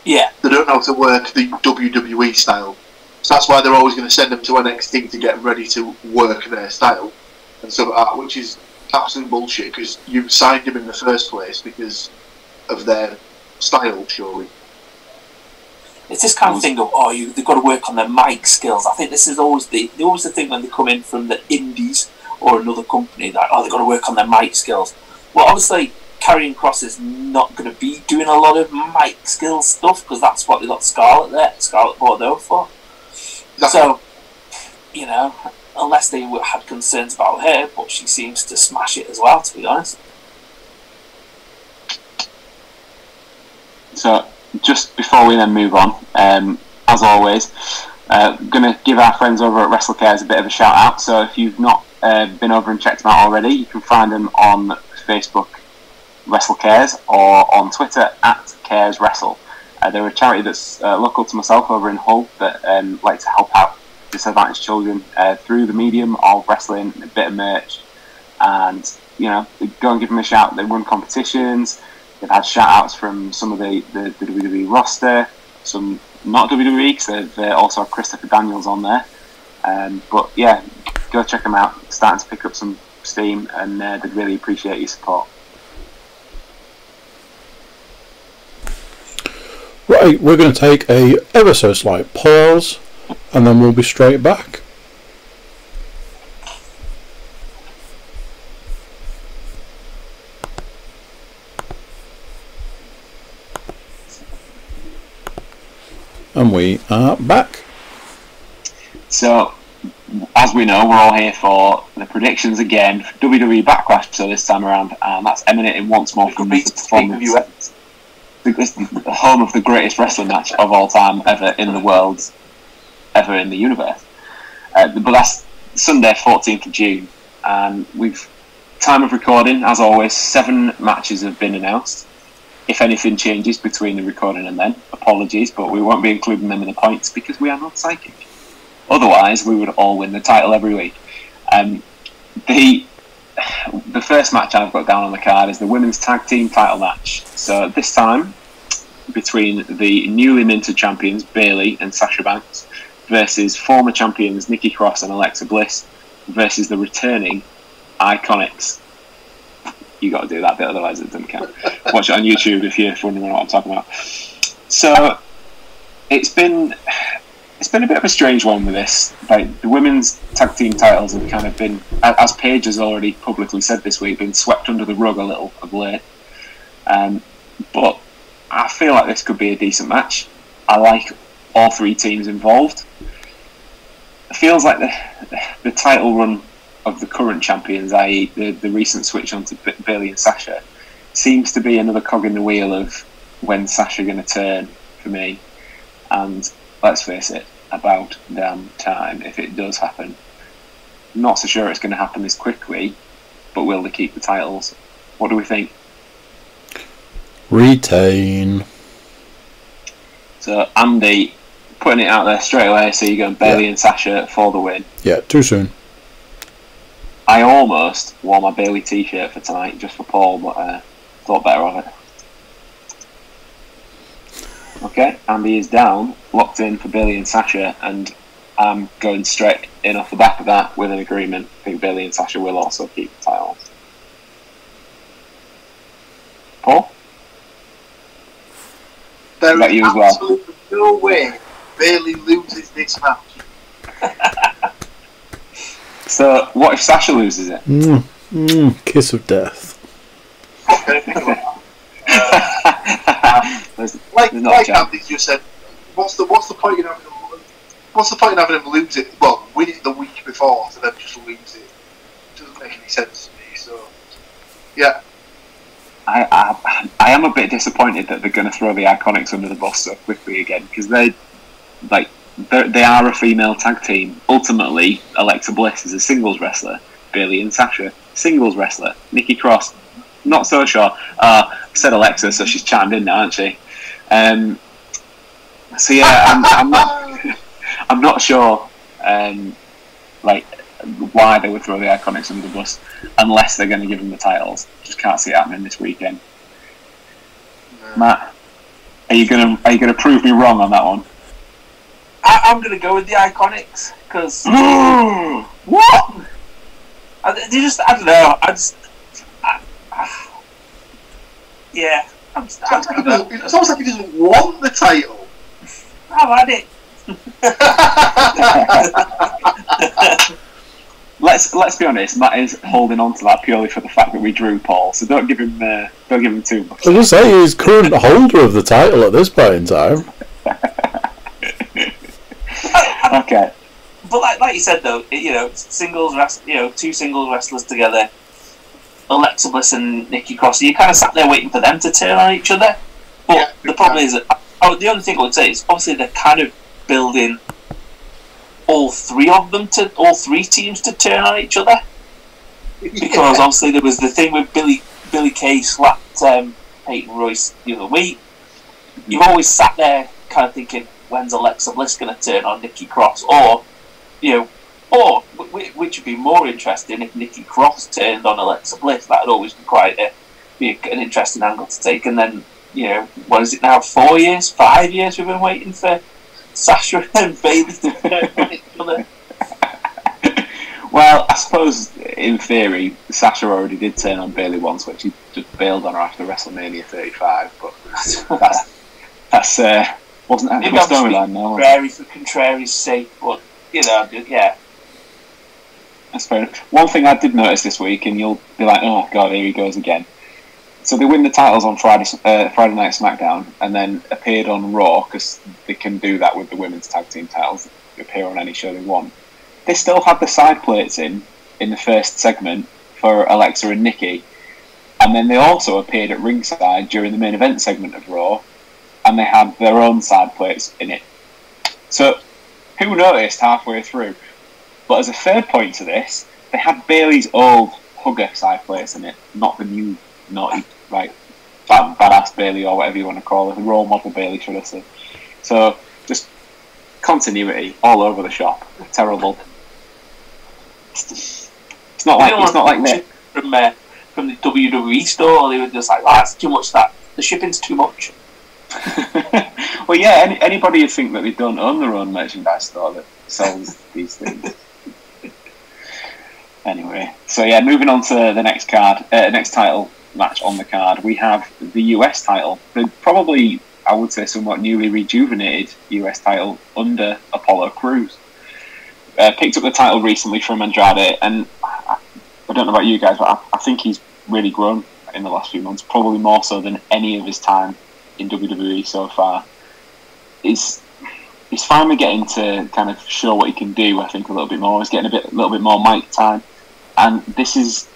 Yeah. They don't know how to work the WWE style. So that's why they're always going to send them to NXT to get ready to work their style and stuff like that, which is absolute bullshit because you signed them in the first place because of their style, surely. It's this kind of thing of, they've got to work on their mic skills. I think this is always the thing when they come in from the indies or another company, that they've got to work on their mic skills. Well, obviously, Karrion Kross is not going to be doing a lot of mic skills stuff because that's what they got Scarlett Bordeaux for. Exactly. So, unless they had concerns about her, but she seems to smash it as well, to be honest. So, just before we then move on, as always, going to give our friends over at WrestleCares a bit of a shout out. So if you've not been over and checked them out already, you can find them on Facebook, WrestleCares, or on Twitter @CaresWrestle. They're a charity that's local to myself over in Hull that like to help out disadvantaged children through the medium of wrestling, a bit of merch, and go and give them a shout. They run competitions. They've had shout-outs from some of the WWE roster, some not WWE, because they've also had Christopher Daniels on there. But yeah, go check them out. Starting to pick up some steam, and they'd really appreciate your support. Right, we're going to take a ever so slight pause, and then we'll be straight back. And we are back. So, as we know, we're all here for the predictions again for WWE Backlash. So this time around, and that's emanating once more from the performance, the home of the greatest wrestling match of all time ever in the world, ever in the universe. But that's Sunday, 14th of June, and time of recording, as always, 7 matches have been announced. If anything changes between the recording and then, apologies, but we won't be including them in the points because we are not psychic. Otherwise, we would all win the title every week. The first match I've got down on the card is the women's tag team title match. So this time, between the newly minted champions Bayley and Sasha Banks versus former champions Nikki Cross and Alexa Bliss versus the returning Iconics. You got to do that bit, otherwise it doesn't count. Watch it on YouTube if you're wondering what I'm talking about. So it's been a bit of a strange one with this. Like, the women's tag team titles have kind of been, as Paige has already publicly said this week, been swept under the rug a little of late. But I feel like this could be a decent match. I like all three teams involved. It feels like the title run of the current champions, i.e. the recent switch on to Bayley and Sasha, seems to be another cog in the wheel of when Sasha going to turn for me. And let's face it, about damn time if it does happen. Not so sure it's going to happen this quickly, but will they keep the titles? What do we think? Retain. So Andy, putting it out there straight away, so you're going Bayley and Sasha for the win. Yeah, too soon. I almost wore my Bayley t-shirt for tonight just for Paul, but thought better of it. Okay, Andy is down, locked in for Bayley and Sasha, and I'm going straight in off the back of that with an agreement. I think Bayley and Sasha will also keep the titles. Paul? There Is that you as well? absolutely no way Bayley loses this match. So, what if Sasha loses it? Kiss of death. Like not a chance. Andy just said, what's the point in having him lose it? Well, win it the week before to then just lose it. Doesn't make any sense to me. So, yeah. I am a bit disappointed that they're going to throw the Iconics under the bus so quickly again, because they are a female tag team. Ultimately, Alexa Bliss is a singles wrestler. Bayley and Sasha, singles wrestler. Nikki Cross, not so sure. I said Alexa, so she's chimed in now, hasn't she? So yeah, I'm not sure why they would throw the Iconics under the bus unless they're going to give them the titles. Just can't see it happening this weekend. No. Matt, are you gonna prove me wrong on that one? I'm going to go with the Iconics because what? I don't know. Yeah. It's almost like he doesn't want the title. I've had it. Let's be honest. Matt is holding on to that purely for the fact that we drew Paul. So don't give him too much. I was going to say he's current holder of the title at this point in time. Okay. But like you said though, two singles wrestlers together, Alexa Bliss and Nikki Cross. You kind of sat there waiting for them to turn on each other. But the problem is, the only thing I would say is obviously they're kind of building all three teams to turn on each other. Because obviously there was the thing with Billy Kay slapped Peyton Royce the other week. You've always sat there kind of thinking, when's Alexa Bliss going to turn on Nikki Cross? Or which would be more interesting if Nikki Cross turned on Alexa Bliss. That would always be an interesting angle to take. And then, what is it now? 4 years, 5 years we've been waiting for Sasha and Bayley to turn on each other. Well, I suppose in theory, Sasha already did turn on Bayley once, which he just bailed on her after WrestleMania 35. But that's wasn't that the storyline now? For contrary's sake, but yeah. That's fair enough. One thing I did notice this week, and you'll be like, "Oh God, here he goes again." So they win the titles on Friday Night SmackDown, and then appeared on Raw because they can do that with the women's tag team titles. They appear on any show they want. They still had the side plates in the first segment for Alexa and Nikki, and then they also appeared at ringside during the main event segment of Raw, and they had their own side plates in it. So who noticed halfway through? But as a third point to this, they had Bayley's old hugger side plates in it, not the new naughty, badass Bayley or whatever you want to call it, the role model Bayley, should I say. So just continuity all over the shop. Terrible. It's not like that from the WWE store. They were just like, that's too much. That the shipping's too much. Well, yeah. Anybody would think that they don't own their own merchandise store that sells these things. Anyway, so yeah, moving on to the next title match on the card, we have the US title. The probably, I would say, somewhat newly rejuvenated US title under Apollo Crews. Picked up the title recently from Andrade, and I don't know about you guys, but I think he's really grown in the last few months, probably more so than any of his time in WWE so far. He's finally getting to kind of show what he can do. I think a little bit more. He's getting a little bit more mic time, and this is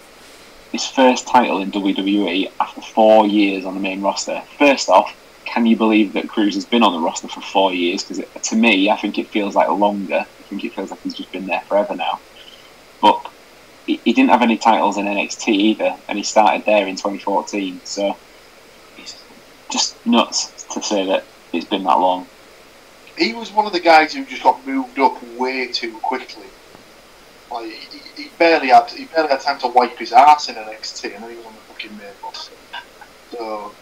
his first title in WWE after 4 years on the main roster. First off, can you believe that Cruz has been on the roster for 4 years? Because to me, I think it feels like longer. I think it feels like he's just been there forever now. But he didn't have any titles in NXT either, and he started there in 2014. So it's just nuts to say that it's been that long. He was one of the guys who just got moved up way too quickly. Like he barely had time to wipe his ass in NXT, and then he was on the fucking main roster. So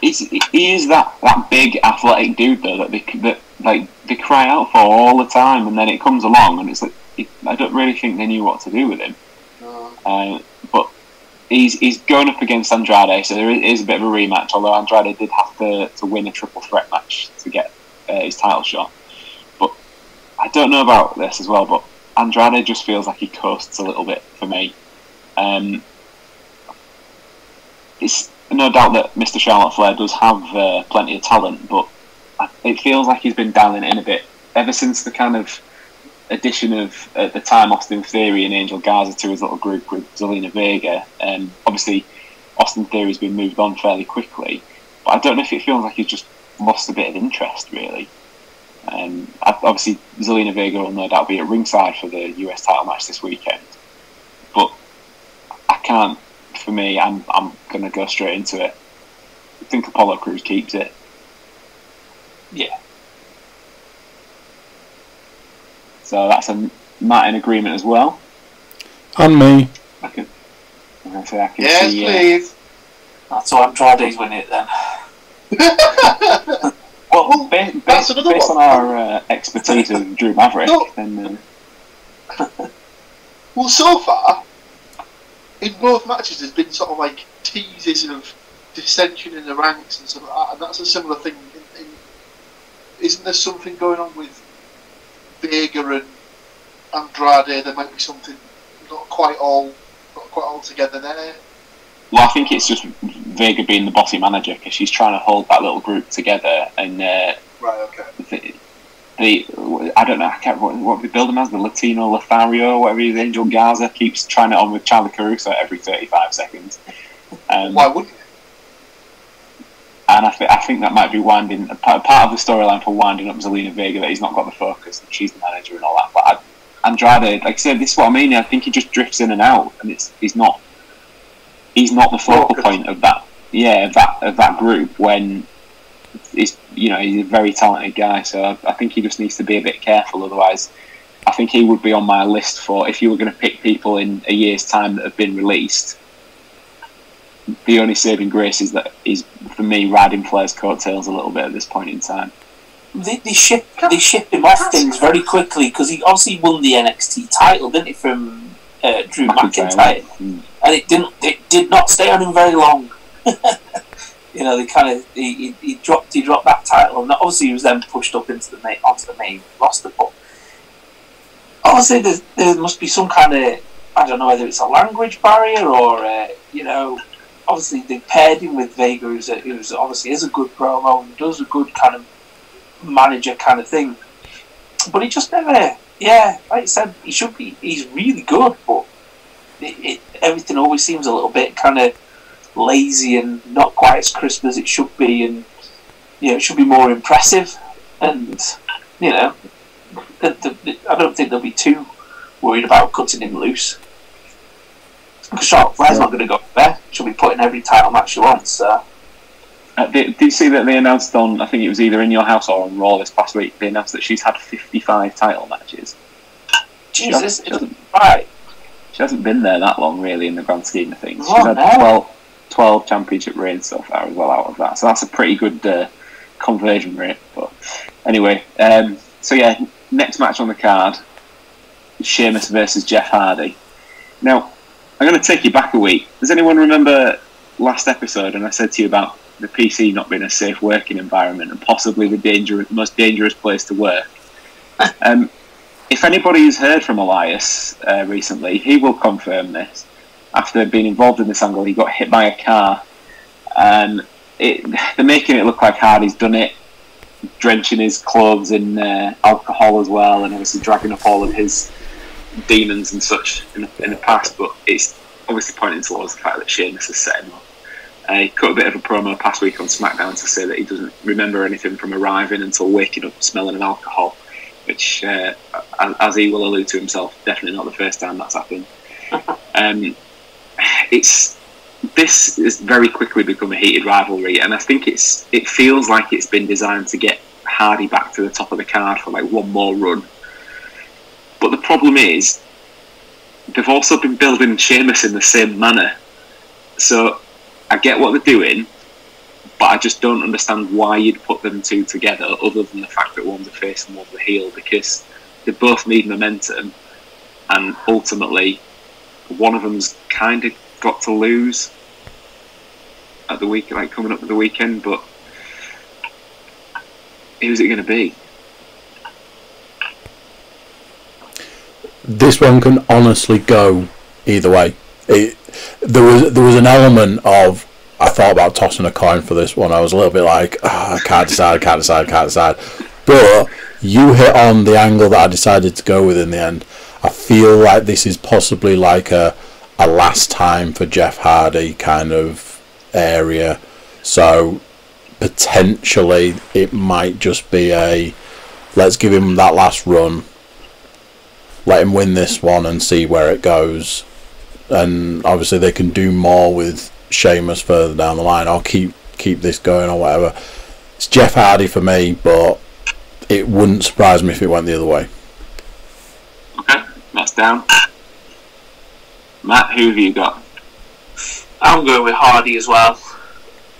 he is that big athletic dude though that they cry out for all the time, and then it comes along and it's like I don't really think they knew what to do with him. No. But he's going up against Andrade, so there is a bit of a rematch. Although Andrade did have to win a triple threat match to get his title shot. But I don't know about this as well. But Andrade just feels like he coasts a little bit for me. It's no doubt that Mr. Charlotte Flair does have plenty of talent, but it feels like he's been dialing it in a bit ever since the kind of addition of, at the time, Austin Theory and Angel Garza to his little group with Zelina Vega. Obviously, Austin Theory's been moved on fairly quickly, but I don't know if it feels like he's just lost a bit of interest, really. Obviously, Zelina Vega will no doubt be at ringside for the US title match this weekend, but I can't. For me, I'm going to go straight into it. I think Apollo Crews keeps it. Yeah. So that's a Matt in agreement as well. And me. I can Yes, see. please. That's why Andrade's winning it then. Well, based on our expertise of Drew Maverick, then. Well, so far, in both matches, there's been sort of like teases of dissension in the ranks and stuff like that, and that's a similar thing. Isn't there something going on with Vega and Andrade? There might be something not quite all together there. Well, I think it's just Vega being the bossy manager because she's trying to hold that little group together. And right, okay. I don't know. I can't what we build them as, the Latino Lothario, whatever he is. Angel Garza keeps trying it on with Charlie Caruso every 35 seconds. Why wouldn't you? And I think that might be winding part of the storyline for winding up Zelina Vega, that he's not got the focus and she's the manager and all that. But Andrade, like I said, this is what I mean. I think he just drifts in and out, and he's not the focal point of that. Yeah, of that group when he's a very talented guy. So I think he just needs to be a bit careful. Otherwise, I think he would be on my list for if you were going to pick people in a year's time that have been released. The only saving grace is that he's, for me, riding Flair's coattails a little bit at this point in time. They shipped him off things very quickly because he obviously won the NXT title, didn't he, from Drew McIntyre, and it did not stay on him very long. They kind of he dropped that title, and obviously he was then pushed up onto the main roster. But obviously there must be some kind of, I don't know whether it's a language barrier or obviously they paired him with Vega, who's obviously is a good promo and does a good kind of manager kind of thing, but he just never. Yeah, like I said, he's really good, but everything always seems a little bit kind of lazy and not quite as crisp as it should be, and it should be more impressive. And I don't think they'll be too worried about cutting him loose. Because Charlotte Flair's not going to go there. She'll be putting every title match she wants. So. Did you see that they announced on, I think it was either in your house or on Raw this past week, they announced that she's had 55 title matches. Jesus, right. She hasn't been there that long, really, in the grand scheme of things. She's had 12 championship reigns so far as well out of that. So that's a pretty good conversion rate. But anyway, next match on the card is Sheamus versus Jeff Hardy. Now, I'm going to take you back a week. Does anyone remember last episode and I said to you about the PC not being a safe working environment and possibly the most dangerous place to work? If anybody has heard from Elias recently, he will confirm this. after being involved in this angle, he got hit by a car. And they're making it look like Hardy's done it, drenching his clothes in alcohol as well, and obviously dragging up all of his demons and such in the past. But it's obviously pointing towards the fact that Sheamus has set him up. He cut a bit of a promo past week on SmackDown to say that he doesn't remember anything from arriving until waking up smelling of alcohol, which, as he will allude to himself, definitely not the first time that's happened. This has very quickly become a heated rivalry, and I think it feels like it's been designed to get Hardy back to the top of the card for like one more run. But the problem is, they've also been building Sheamus in the same manner. So I get what they're doing, but I just don't understand why you'd put them two together, other than the fact that one's a face and one's a heel, because they both need momentum, and ultimately one of them's kind of got to lose at the week, like coming up at the weekend. But who's it going to be? This one can honestly go either way. There was an element of, I thought about tossing a coin for this one. I was a little bit like, I can't decide. But you hit on the angle that I decided to go with in the end. I feel like this is possibly like a last time for Jeff Hardy kind of area. So potentially it might just be let's give him that last run, let him win this one and see where it goes. And obviously they can do more with Sheamus further down the line, or keep this going or whatever. It's Jeff Hardy for me, but it wouldn't surprise me if it went the other way. Okay, that's down. Matt, who have you got? I'm going with Hardy as well.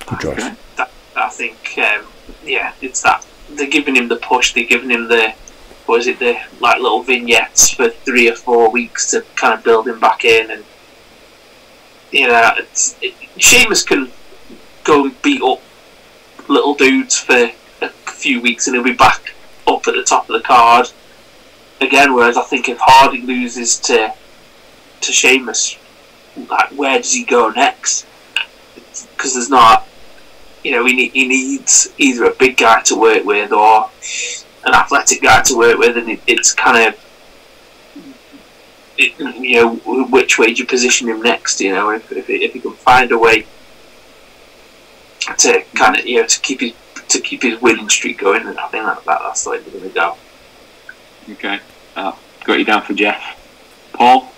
Good choice. Okay. I think, it's that they're giving him the push. They're giving him the like little vignettes for 3 or 4 weeks to kind of build him back in, and Sheamus can go and beat up little dudes for a few weeks and he'll be back up at the top of the card again. Whereas I think if Hardy loses to Sheamus, like, where does he go next? Because there's not, he needs either a big guy to work with or an athletic guy to work with, and it's kind of, which way do you position him next? If he can find a way to kind of, to keep his winning streak going, then I think that's the way they're going to go. Okay, got you down for Jeff. Paul?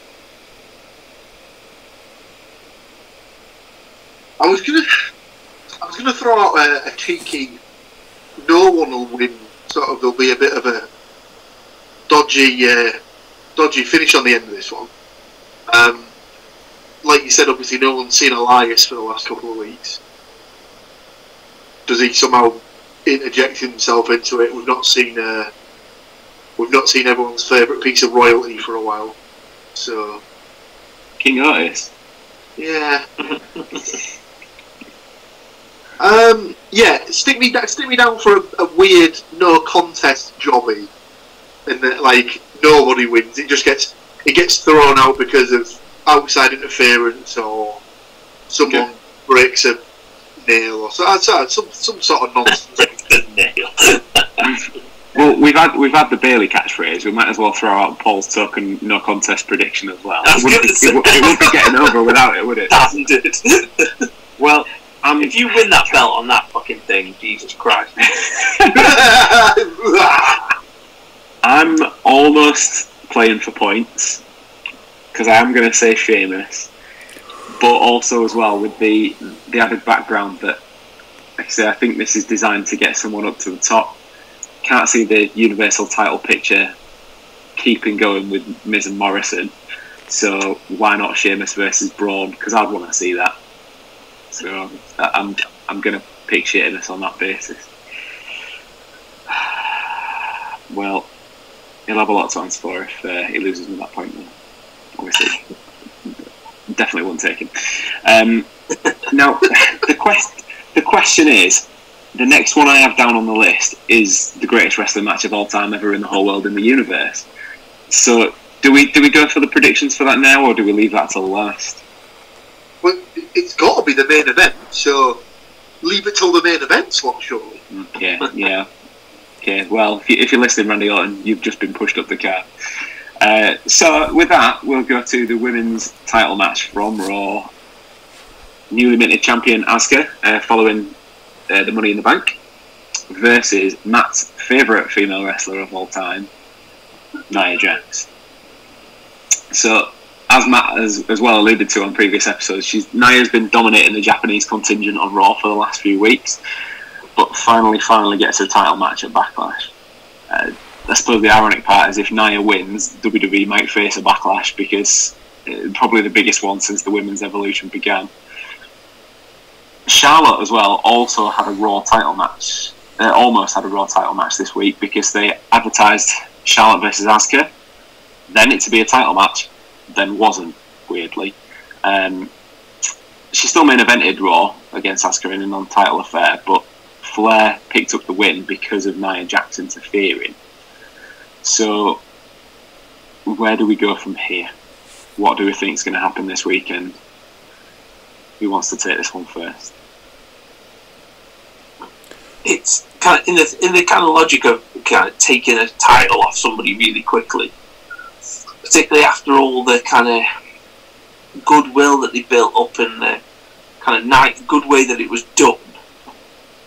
I was gonna throw out a cheeky, no one will win. Sort of, there'll be a bit of a dodgy finish on the end of this one. Like you said, obviously no one's seen Elias for the last couple of weeks. Does he somehow interject himself into it? We've not seen everyone's favourite piece of royalty for a while. So King Otis. Yeah. Stick me down for a weird no contest jobby, and that, like, nobody wins. It gets thrown out because of outside interference, or someone breaks a nail, or some sort of nonsense. Nail. Well, we've had the Bailey catchphrase. We might as well throw out Paul's token no contest prediction as well. It wouldn't be getting over without it, would it? Well, if you win that belt on that fucking thing, Jesus Christ. I'm almost playing for points, because I am going to say Sheamus, but also as well with the added background that, like I say, I think this is designed to get someone up to the top. Can't see the Universal title picture keeping going with Miz and Morrison, so why not Sheamus versus Braun? Because I'd want to see that. So I'm going to pick Sheamus on that basis. Well, he'll have a lot to answer for if he loses at that point. Obviously, definitely won't take him. Now, the question is, the next one I have down on the list is the greatest wrestling match of all time ever in the whole world in the universe. So, do we go for the predictions for that now, or do we leave that till last? But it's got to be the main event, so leave it till the main event slot, surely. Yeah. Okay, well, if you're listening, Randy Orton, you've just been pushed up the card. So with that, we'll go to the women's title match from Raw. Newly minted champion Asuka, following the Money in the Bank, versus Matt's favourite female wrestler of all time, Nia Jax. So, as Matt has as well alluded to on previous episodes, Nia's been dominating the Japanese contingent on Raw for the last few weeks, but finally gets her title match at Backlash. I suppose the ironic part is if Nia wins, WWE might face a backlash, because probably the biggest one since the women's evolution began. Charlotte as well also had a Raw title match. Almost had a Raw title match this week, because they advertised Charlotte versus Asuka, then it to be a title match, then wasn't, weirdly. She still main evented Raw against Asuka in a non-title affair, but Flair picked up the win because of Nia Jax interfering. So, where do we go from here? What do we think is going to happen this weekend? Who wants to take this one first? It's kind of in the kind of logic of kind of taking a title off somebody really quickly, particularly after all the kind of goodwill that they built up and the kind of good way that it was done.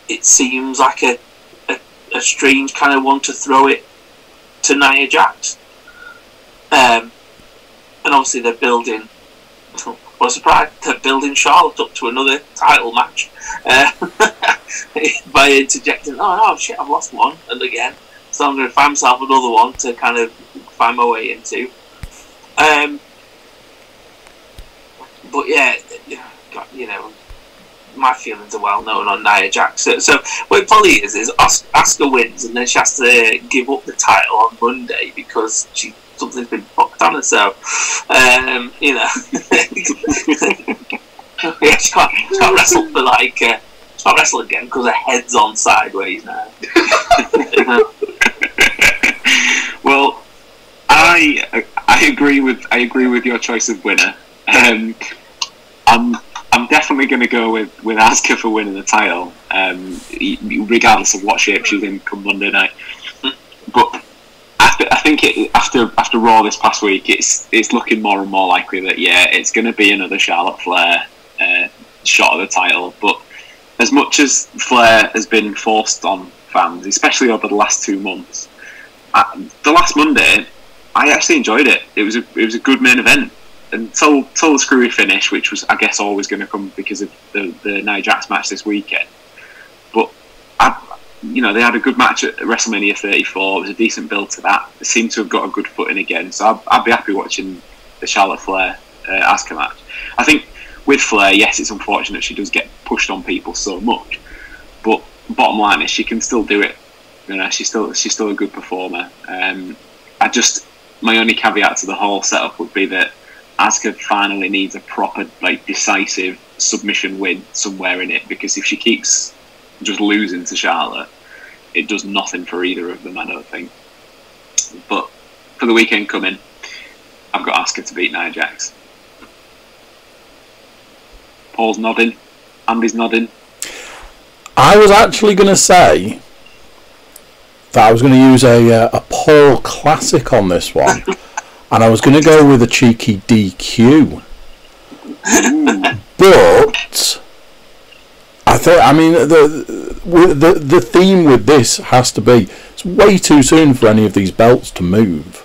It seems like a strange kind of one to throw it to Nia Jax, and obviously they're building. What a surprise! They're building Charlotte up to another title match by interjecting, "Oh shit, I've lost one," and again, so I'm going to find myself another one to kind of find my way into. But yeah, you know, my feelings are well known on Nia Jax. So what it probably is Asuka wins, and then she has to give up the title on Monday because something's been fucked on her. So, you know, yeah, she can't wrestle for like she can't wrestle again because her head's on sideways now. Well, I agree with your choice of winner. I'm definitely going to go with Asuka for winning the title, regardless of what shape she's in come Monday night. But I think after Raw this past week, it's looking more and more likely that it's going to be another Charlotte Flair shot at the title. But as much as Flair has been forced on fans, especially over the last 2 months, the last Monday I actually enjoyed it. It was a good main event until the screwy finish, which was, I guess, always going to come because of the Nia Jax match this weekend. But they had a good match at WrestleMania 34. It was a decent build to that. It seemed to have got a good footing again. So I'd be happy watching the Charlotte Flair Asuka match. I think with Flair, yes, it's unfortunate she does get pushed on people so much, but bottom line is she can still do it. You know, she's still a good performer. My only caveat to the whole setup would be that Asuka finally needs a proper, decisive submission win somewhere in it, because if she keeps just losing to Charlotte, it does nothing for either of them, I don't think. But for the weekend coming, I've got Asuka to beat Nia Jax. Paul's nodding. Andy's nodding. I was actually going to say that I was going to use a Paul classic on this one, and I was going to go with a cheeky DQ. But the theme with this has to be, it's way too soon for any of these belts to move.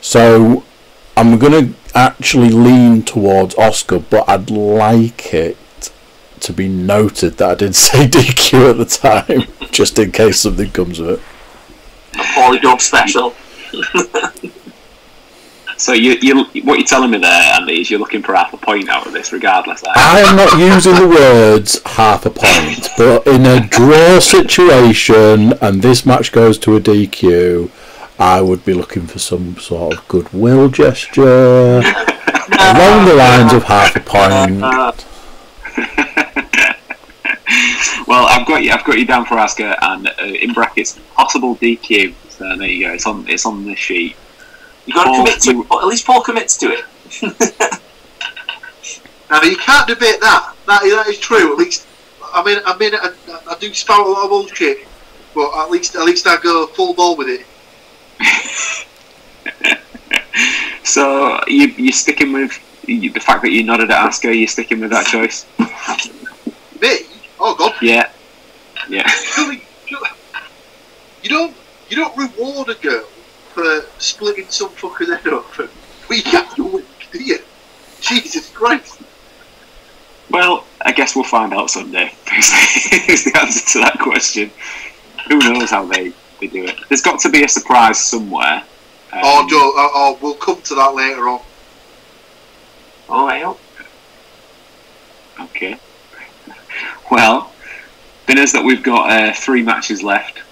So I'm going to actually lean towards Asuka, but I'd like it to be noted that I did say DQ at the time, just in case something comes of it. A Polydog special. So what you're telling me there, Andy, is you're looking for half a point out of this, regardless. I am not using the words half a point, but in a draw situation, and this match goes to a DQ, I would be looking for some sort of goodwill gesture along the lines of half a point. Well, I've got you down for Asuka, and in brackets possible DQ. So there you go. It's on the sheet. You got to commit to it. At least Paul commits to it. Now you can't debate that. That is true. At least, I do spout a lot of bullshit, but at least I go full ball with it. So you're sticking with the fact that you nodded at Asuka. You're sticking with that choice. Me? Oh God. Yeah. You don't reward a girl for splitting some fucker's head open week after week, do you? Jesus Christ. Well, I guess we'll find out someday. Is the answer to that question. Who knows how they do it? There's got to be a surprise somewhere. We'll come to that later on. Oh, well. Okay. Well, being as that we've got 3 matches left,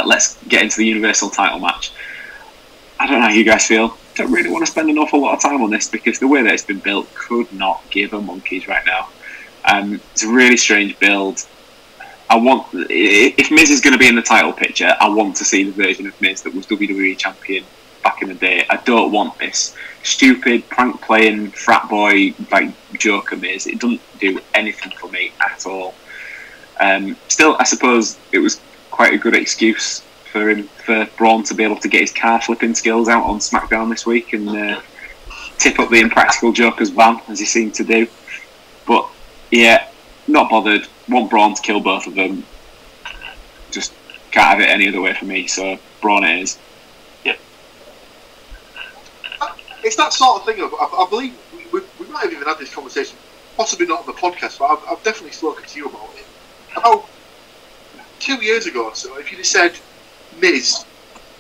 let's get into the Universal title match. I don't know how you guys feel. Don't really want to spend an awful lot of time on this because the way that it's been built could not give a monkeys right now. It's a really strange build. If Miz is going to be in the title picture, I want to see the version of Miz that was WWE champion back in the day. I don't want this stupid prank playing frat boy like Joker Miz. It doesn't do anything for me at all. Still, I suppose it was quite a good excuse for Braun to be able to get his car flipping skills out on SmackDown this week and tip up the Impractical Joker's van as he seemed to do. But yeah, not bothered. Want Braun to kill both of them. Just can't have it any other way for me. So Braun it is. Yep. It's that sort of thing. I believe we might have even had this conversation, possibly not on the podcast, but I've definitely spoken to you about it. About 2 years ago or so, if you'd have said Miz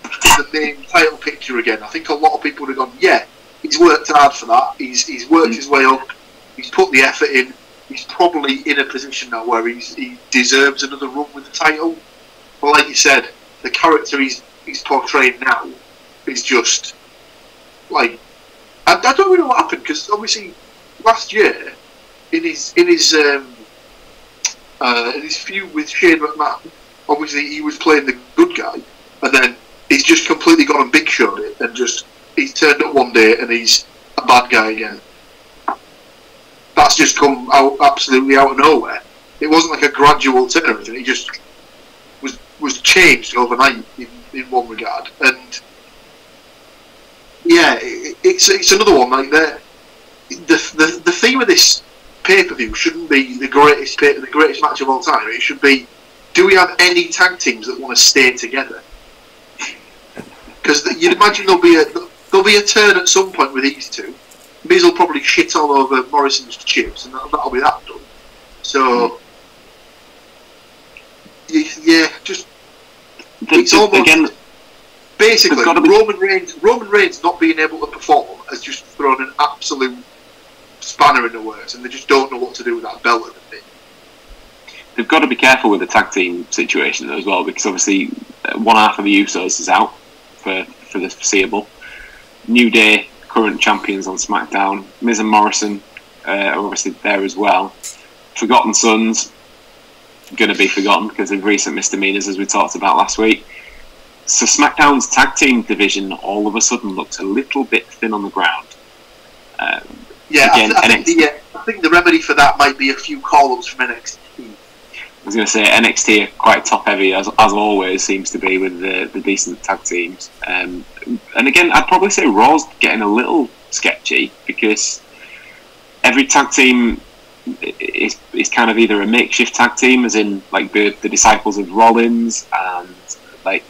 is the main title picture again, I think a lot of people would have gone, yeah, he's worked hard for that. He's worked his way up. He's put the effort in. He's probably in a position now where he deserves another run with the title. But like you said, the character he's portraying now is just like I don't really know what happened, because obviously last year in his feud with Shane McMahon, obviously he was playing the good guy, and then he's just completely gone and big showed it, and he's turned up one day and he's a bad guy again. That's just come out absolutely out of nowhere. It wasn't like a gradual turn or anything. It just was changed overnight in one regard. And yeah, it's another one like that. The theme of this pay-per-view shouldn't be the greatest match of all time. It should be, do we have any tag teams that want to stay together? Because you'd imagine there'll be a turn at some point with these two. Miz will probably shit all over Morrison's chips, and that'll be that done. So, yeah, just it's almost again. Basically, Roman Reigns not being able to perform has just thrown an absolute spanner in the works, and they just don't know what to do with that belt at the minute. They've got to be careful with the tag team situation as well, because obviously one half of the Usos is out for the foreseeable. New Day, current champions on SmackDown. Miz and Morrison are obviously there as well. Forgotten Sons, going to be forgotten because of recent misdemeanors, as we talked about last week. So SmackDown's tag team division all of a sudden looks a little bit thin on the ground. Again, I think the remedy for that might be a few call-ups from NXT. I was going to say NXT are quite top-heavy, as always seems to be with the decent tag teams. And again, I'd probably say Raw's getting a little sketchy, because every tag team is kind of either a makeshift tag team, as in like the disciples of Rollins, and like,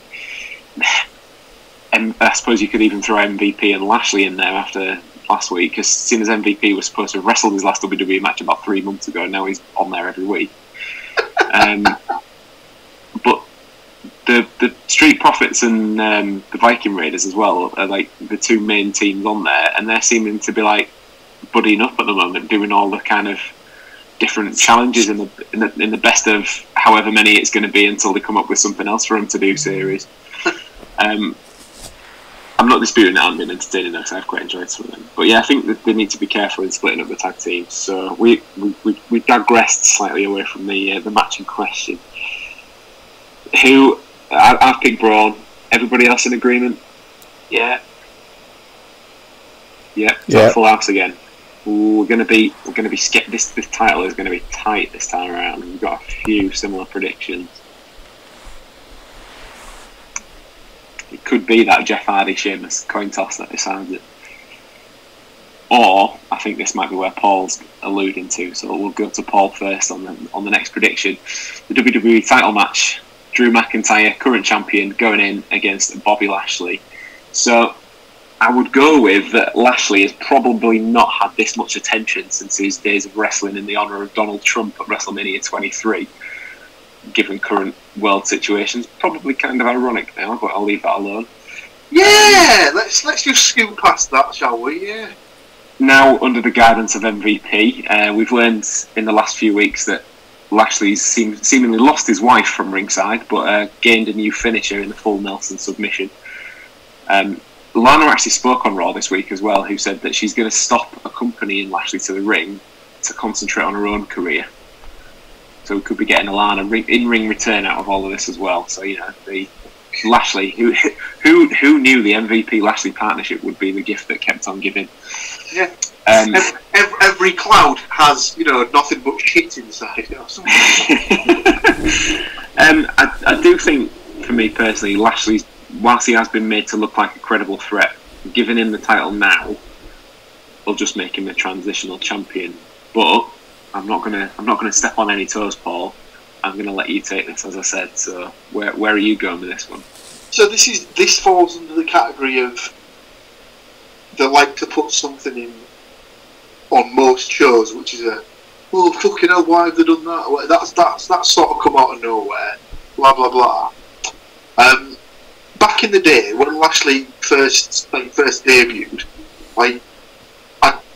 and I suppose you could even throw MVP and Lashley in there after last week, because seeing as MVP was supposed to have wrestled his last WWE match about 3 months ago, and now he's on there every week. But the Street Profits and the Viking Raiders as well are like the two main teams on there, and they're seeming to be like buddying up at the moment, doing all the kind of different challenges in the best of however many it's going to be until they come up with something else for them to do series. I'm not disputing that I'm being entertaining though, because I've quite enjoyed some of them. But yeah, I think that they need to be careful in splitting up the tag teams. So we digressed slightly away from the match in question. I've picked Braun. Everybody else in agreement? Yeah. Yeah. Full house again. Ooh, we're going to be this title is going to be tight this time around. We've got a few similar predictions. It could be that Jeff Hardy Sheamus coin toss that decides it. Or I think this might be where Paul's alluding to, so we'll go to Paul first on the next prediction. The WWE title match, Drew McIntyre, current champion, going in against Bobby Lashley. So I would go with that Lashley has probably not had this much attention since his days of wrestling in the honour of Donald Trump at WrestleMania 23. Given current world situations, probably kind of ironic now, but I'll leave that alone. Yeah, let's just scoot past that, shall we? Yeah. Now, under the guidance of MVP, we've learned in the last few weeks that Lashley's seemingly lost his wife from ringside, but gained a new finisher in the full Nelson submission. Lana actually spoke on Raw this week as well, who said that she's going to stop accompanying Lashley to the ring to concentrate on her own career. So we could be getting a Lana in-ring return out of all of this as well. So, you know, the Lashley, who knew the MVP Lashley partnership would be the gift that kept on giving. Yeah. Every cloud has, nothing but shit inside. I do think, for me personally, Lashley's, whilst he has been made to look like a credible threat, giving him the title now will just make him a transitional champion. But I'm not gonna step on any toes, Paul. I'm gonna let you take this, as I said. So where are you going with this one? So this falls under the category of they like to put something in on most shows, which is fucking hell, why have they done that? That's sort of come out of nowhere. Blah blah blah. Back in the day when Lashley first debuted,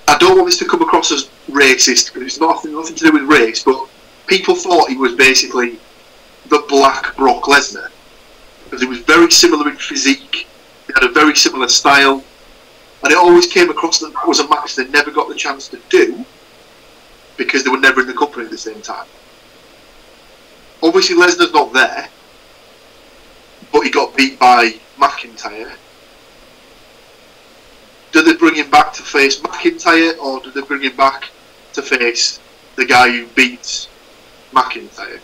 I don't want this to come across as racist because it's nothing to do with race, but people thought he was basically the black Brock Lesnar because he was very similar in physique. He had a very similar style. And it always came across that was a match they never got the chance to do because they were never in the company at the same time. Obviously, Lesnar's not there, but he got beat by McIntyre. Do they bring him back to face McIntyre, or do they bring him back to face the guy who beats McIntyre?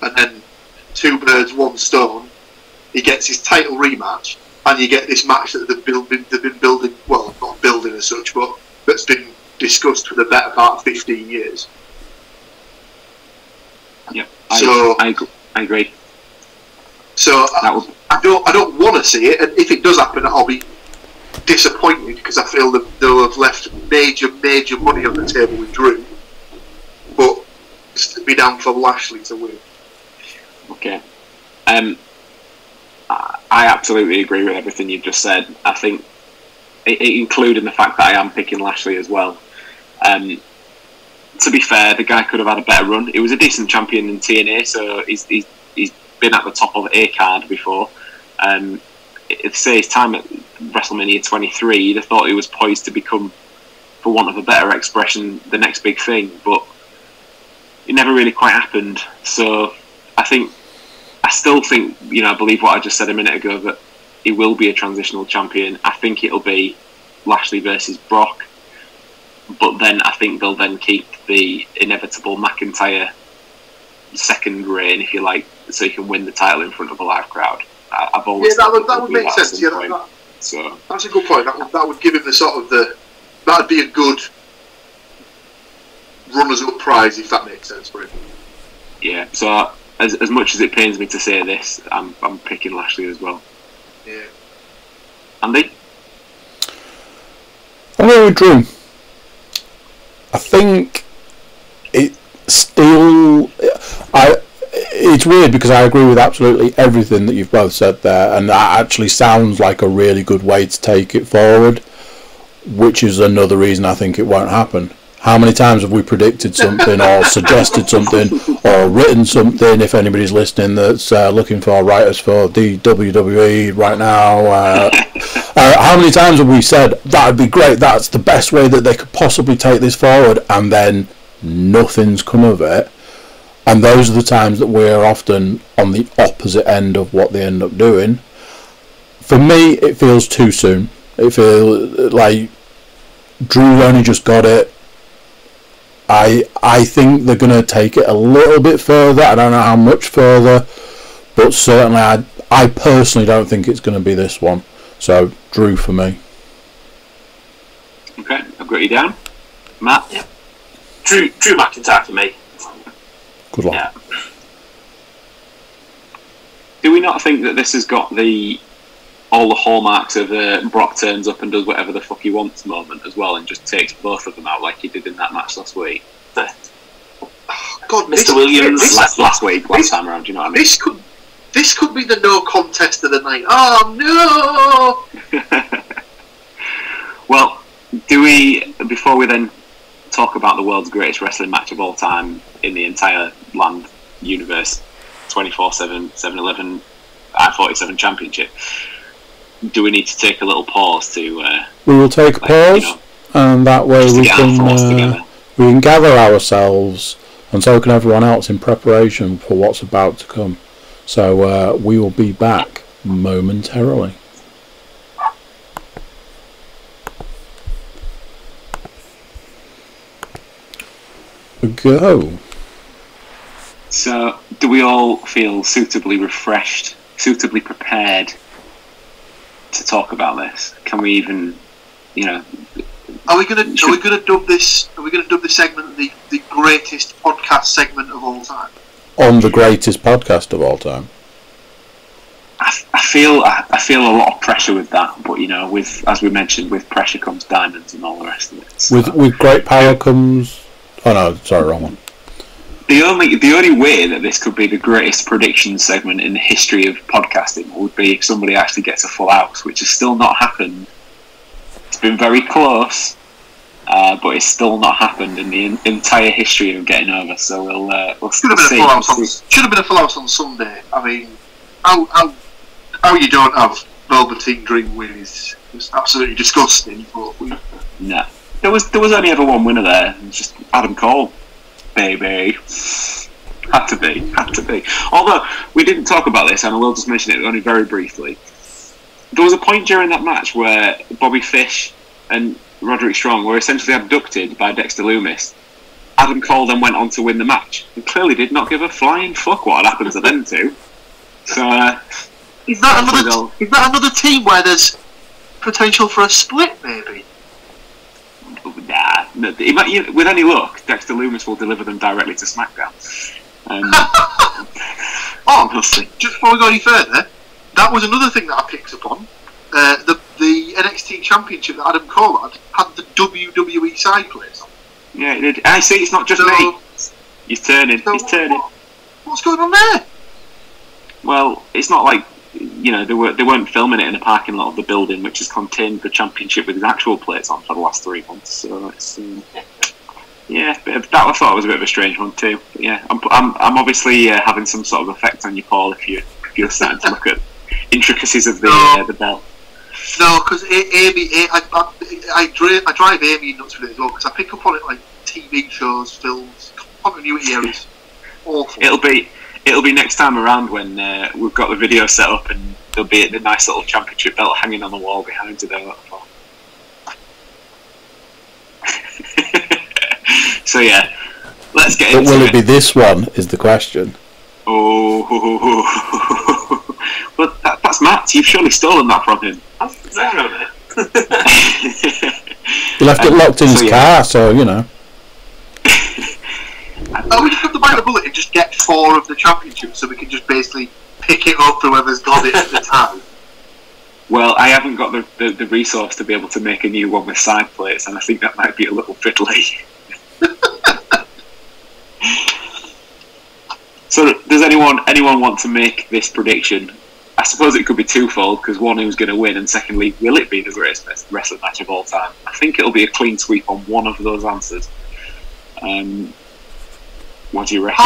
And then 2 birds, 1 stone. He gets his title rematch. And you get this match that they've been building, well, not building as such, but that's been discussed for the better part of 15 years. Yeah, I agree. So I don't want to see it, and if it does happen, I'll be disappointed because I feel that they'll have left major money on the table with Drew, but it'd be down for Lashley to win. Okay. I absolutely agree with everything you've just said. I think, including the fact that I am picking Lashley as well. To be fair, the guy could have had a better run. He was a decent champion in TNA, so he's been at the top of a card before. Say his time at WrestleMania 23, you'd have thought he was poised to become, for want of a better expression, the next big thing, but it never really quite happened. So I still think, I believe what I just said a minute ago, that he will be a transitional champion. I think it'll be Lashley versus Brock, but then I think they'll then keep the inevitable McIntyre second reign, if you like, so he can win the title in front of a live crowd. I've always that would make sense. Yeah, so that's a good point. That would give him that'd be a good runners-up prize, if that makes sense for him. Yeah. So as much as it pains me to say this, I'm picking Lashley as well. Yeah. Andy? I'm going with Drew. I think it still... it's weird because I agree with absolutely everything that you've both said there, and that actually sounds like a really good way to take it forward, which is another reason I think it won't happen. How many times have we predicted something or suggested something or written something, if anybody's listening that's looking for writers for the WWE right now? How many times have we said, that would be great, that's the best way that they could possibly take this forward, and then nothing's come of it? And those are the times that we're often on the opposite end of what they end up doing. For me, it feels too soon. It feels like Drew's only just got it. I think they're going to take it a little bit further. I don't know how much further, but certainly I personally don't think it's going to be this one. So Drew for me. Okay, I've got you down. Matt? Yeah. Drew McIntyre for me. Good luck. Yeah. Do we not think that this has got all the hallmarks of Brock turns up and does whatever the fuck he wants moment as well, and just takes both of them out like he did in that match last week? God, Mr. Williams Last week, last time around, do you know what I mean? This could be the no contest of the night. Oh no! Well, do we, before we then talk about the world's greatest wrestling match of all time in the entire land universe, 24/7, 7-Eleven, I-47 Championship, do we need to take a little pause to... we will take a pause, and that way we can gather ourselves, and so can everyone else in preparation for what's about to come. So we will be back momentarily. Go. So, do we all feel suitably refreshed, suitably prepared to talk about this? Can we even, Are we gonna dub this? Are we gonna dub this segment the greatest podcast segment of all time? On the greatest podcast of all time. I feel a lot of pressure with that, but with, as we mentioned, with pressure comes diamonds and all the rest of it. So. With great power comes. Oh no, sorry, wrong one. The only way that this could be the greatest prediction segment in the history of podcasting would be if somebody actually gets a full house, which has still not happened. It's been very close, but it's still not happened in the entire history of getting over. So we'll should have been a full house on Sunday. I mean, how you don't have Velveteen Dream win is absolutely disgusting. But no, there was only ever one winner there. It was just Adam Cole. Baby. Had to be. Although, we didn't talk about this, and I will just mention it only very briefly. There was a point during that match where Bobby Fish and Roderick Strong were essentially abducted by Dexter Lumis. Adam Cole then went on to win the match, and clearly did not give a flying fuck what had happened to them two. So, is that another team where there's potential for a split, maybe? Nah, with any luck, Dexter Lumis will deliver them directly to SmackDown. Honestly, just before we go any further, that was another thing that I picked up on. The NXT Championship that Adam Cole had the WWE side plates on. Yeah, it did. I see. It's not just me. He's turning. What's going on there? Well, it's not like they weren't filming it in the parking lot of the building, which has contained the championship with his actual plates on for the last 3 months. So it's that I thought was a bit of a strange one too. But yeah, I'm obviously having some sort of effect on you, Paul, if you're starting to look at intricacies of the belt. No, because Amy, I drive Amy nuts with it as well, because I pick up on it like TV shows, films, continuity errors. Awful. It'll be next time around when we've got the video set up and there'll be the nice little championship belt hanging on the wall behind you there. So yeah, let's get into it. But will it be this one, is the question. Oh, well, that's Matt. You've surely stolen that from him. He left it locked in his car, so we just have to bite the bullet and just get 4 of the championship, so we can just basically pick it up whoever's got it at the time. Well, I haven't got the resource to be able to make a new one with side plates, and I think that might be a little fiddly. So, does anyone want to make this prediction? I suppose it could be twofold, because one, who's going to win, and secondly, will it be the greatest wrestling match of all time? I think it'll be a clean sweep on one of those answers. What do you reckon?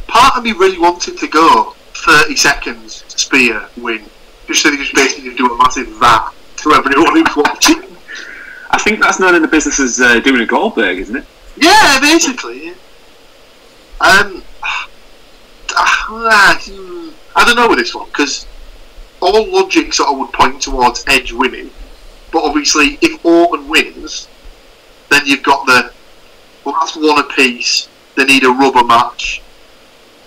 Part of me really wanted to go 30 seconds spear win, just so they just basically do a massive VAT to everyone who's watching. I think that's known in the business as doing a Goldberg, isn't it? Yeah, basically. Yeah. I don't know with this one, because all logic sort of would point towards Edge winning, but obviously if Orton wins, Then you've got that's one apiece. They need a rubber match.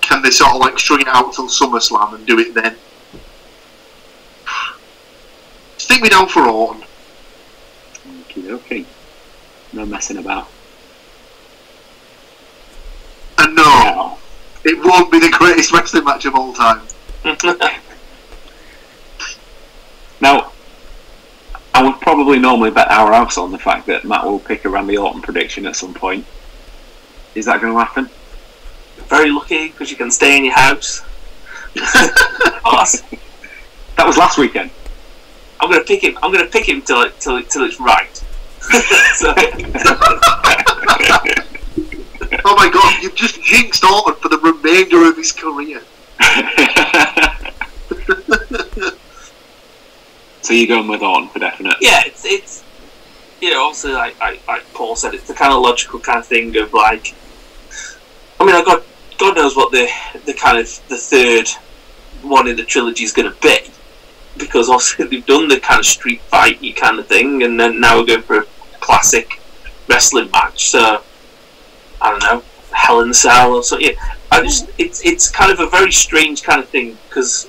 Can they sort of like string it out till SummerSlam and do it then? Stick me down for Orton. Okay. No messing about. And no, it won't be the greatest wrestling match of all time. Now, I would probably normally bet our house on the fact that Matt will pick a Randy Orton prediction at some point. Is that going to happen? Very lucky because you can stay in your house. That was last weekend. I'm going to pick him. I'm going to pick him till it's right. So, oh my God! You've just jinxed Orton for the remainder of his career. So you're going with Orton for definite? Yeah, it's obviously like Paul said, it's the kind of logical kind of thing of like, I mean, God knows what the kind of the third one in the trilogy is going to be, because obviously they've done the kind of street fighty kind of thing, and then now we're going for a classic wrestling match. So I don't know, Hell in the Cell or something. Yeah, it's kind of a very strange kind of thing, because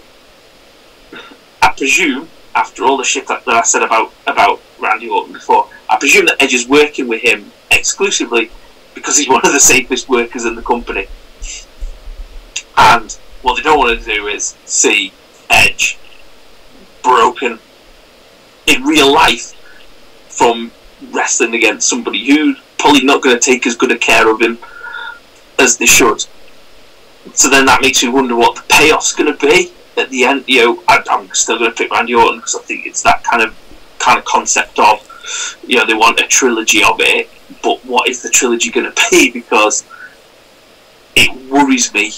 I presume, after all the shit that I said about Randy Orton before, I presume that Edge is working with him exclusively because he's one of the safest workers in the company. And what they don't want to do is see Edge broken in real life from wrestling against somebody who's probably not going to take as good a care of him as they should. So then that makes me wonder what the payoff's going to be at the end. I'm still going to pick Randy Orton because I think it's that kind of concept of, they want a trilogy of it, but what is the trilogy going to be? Because it worries me,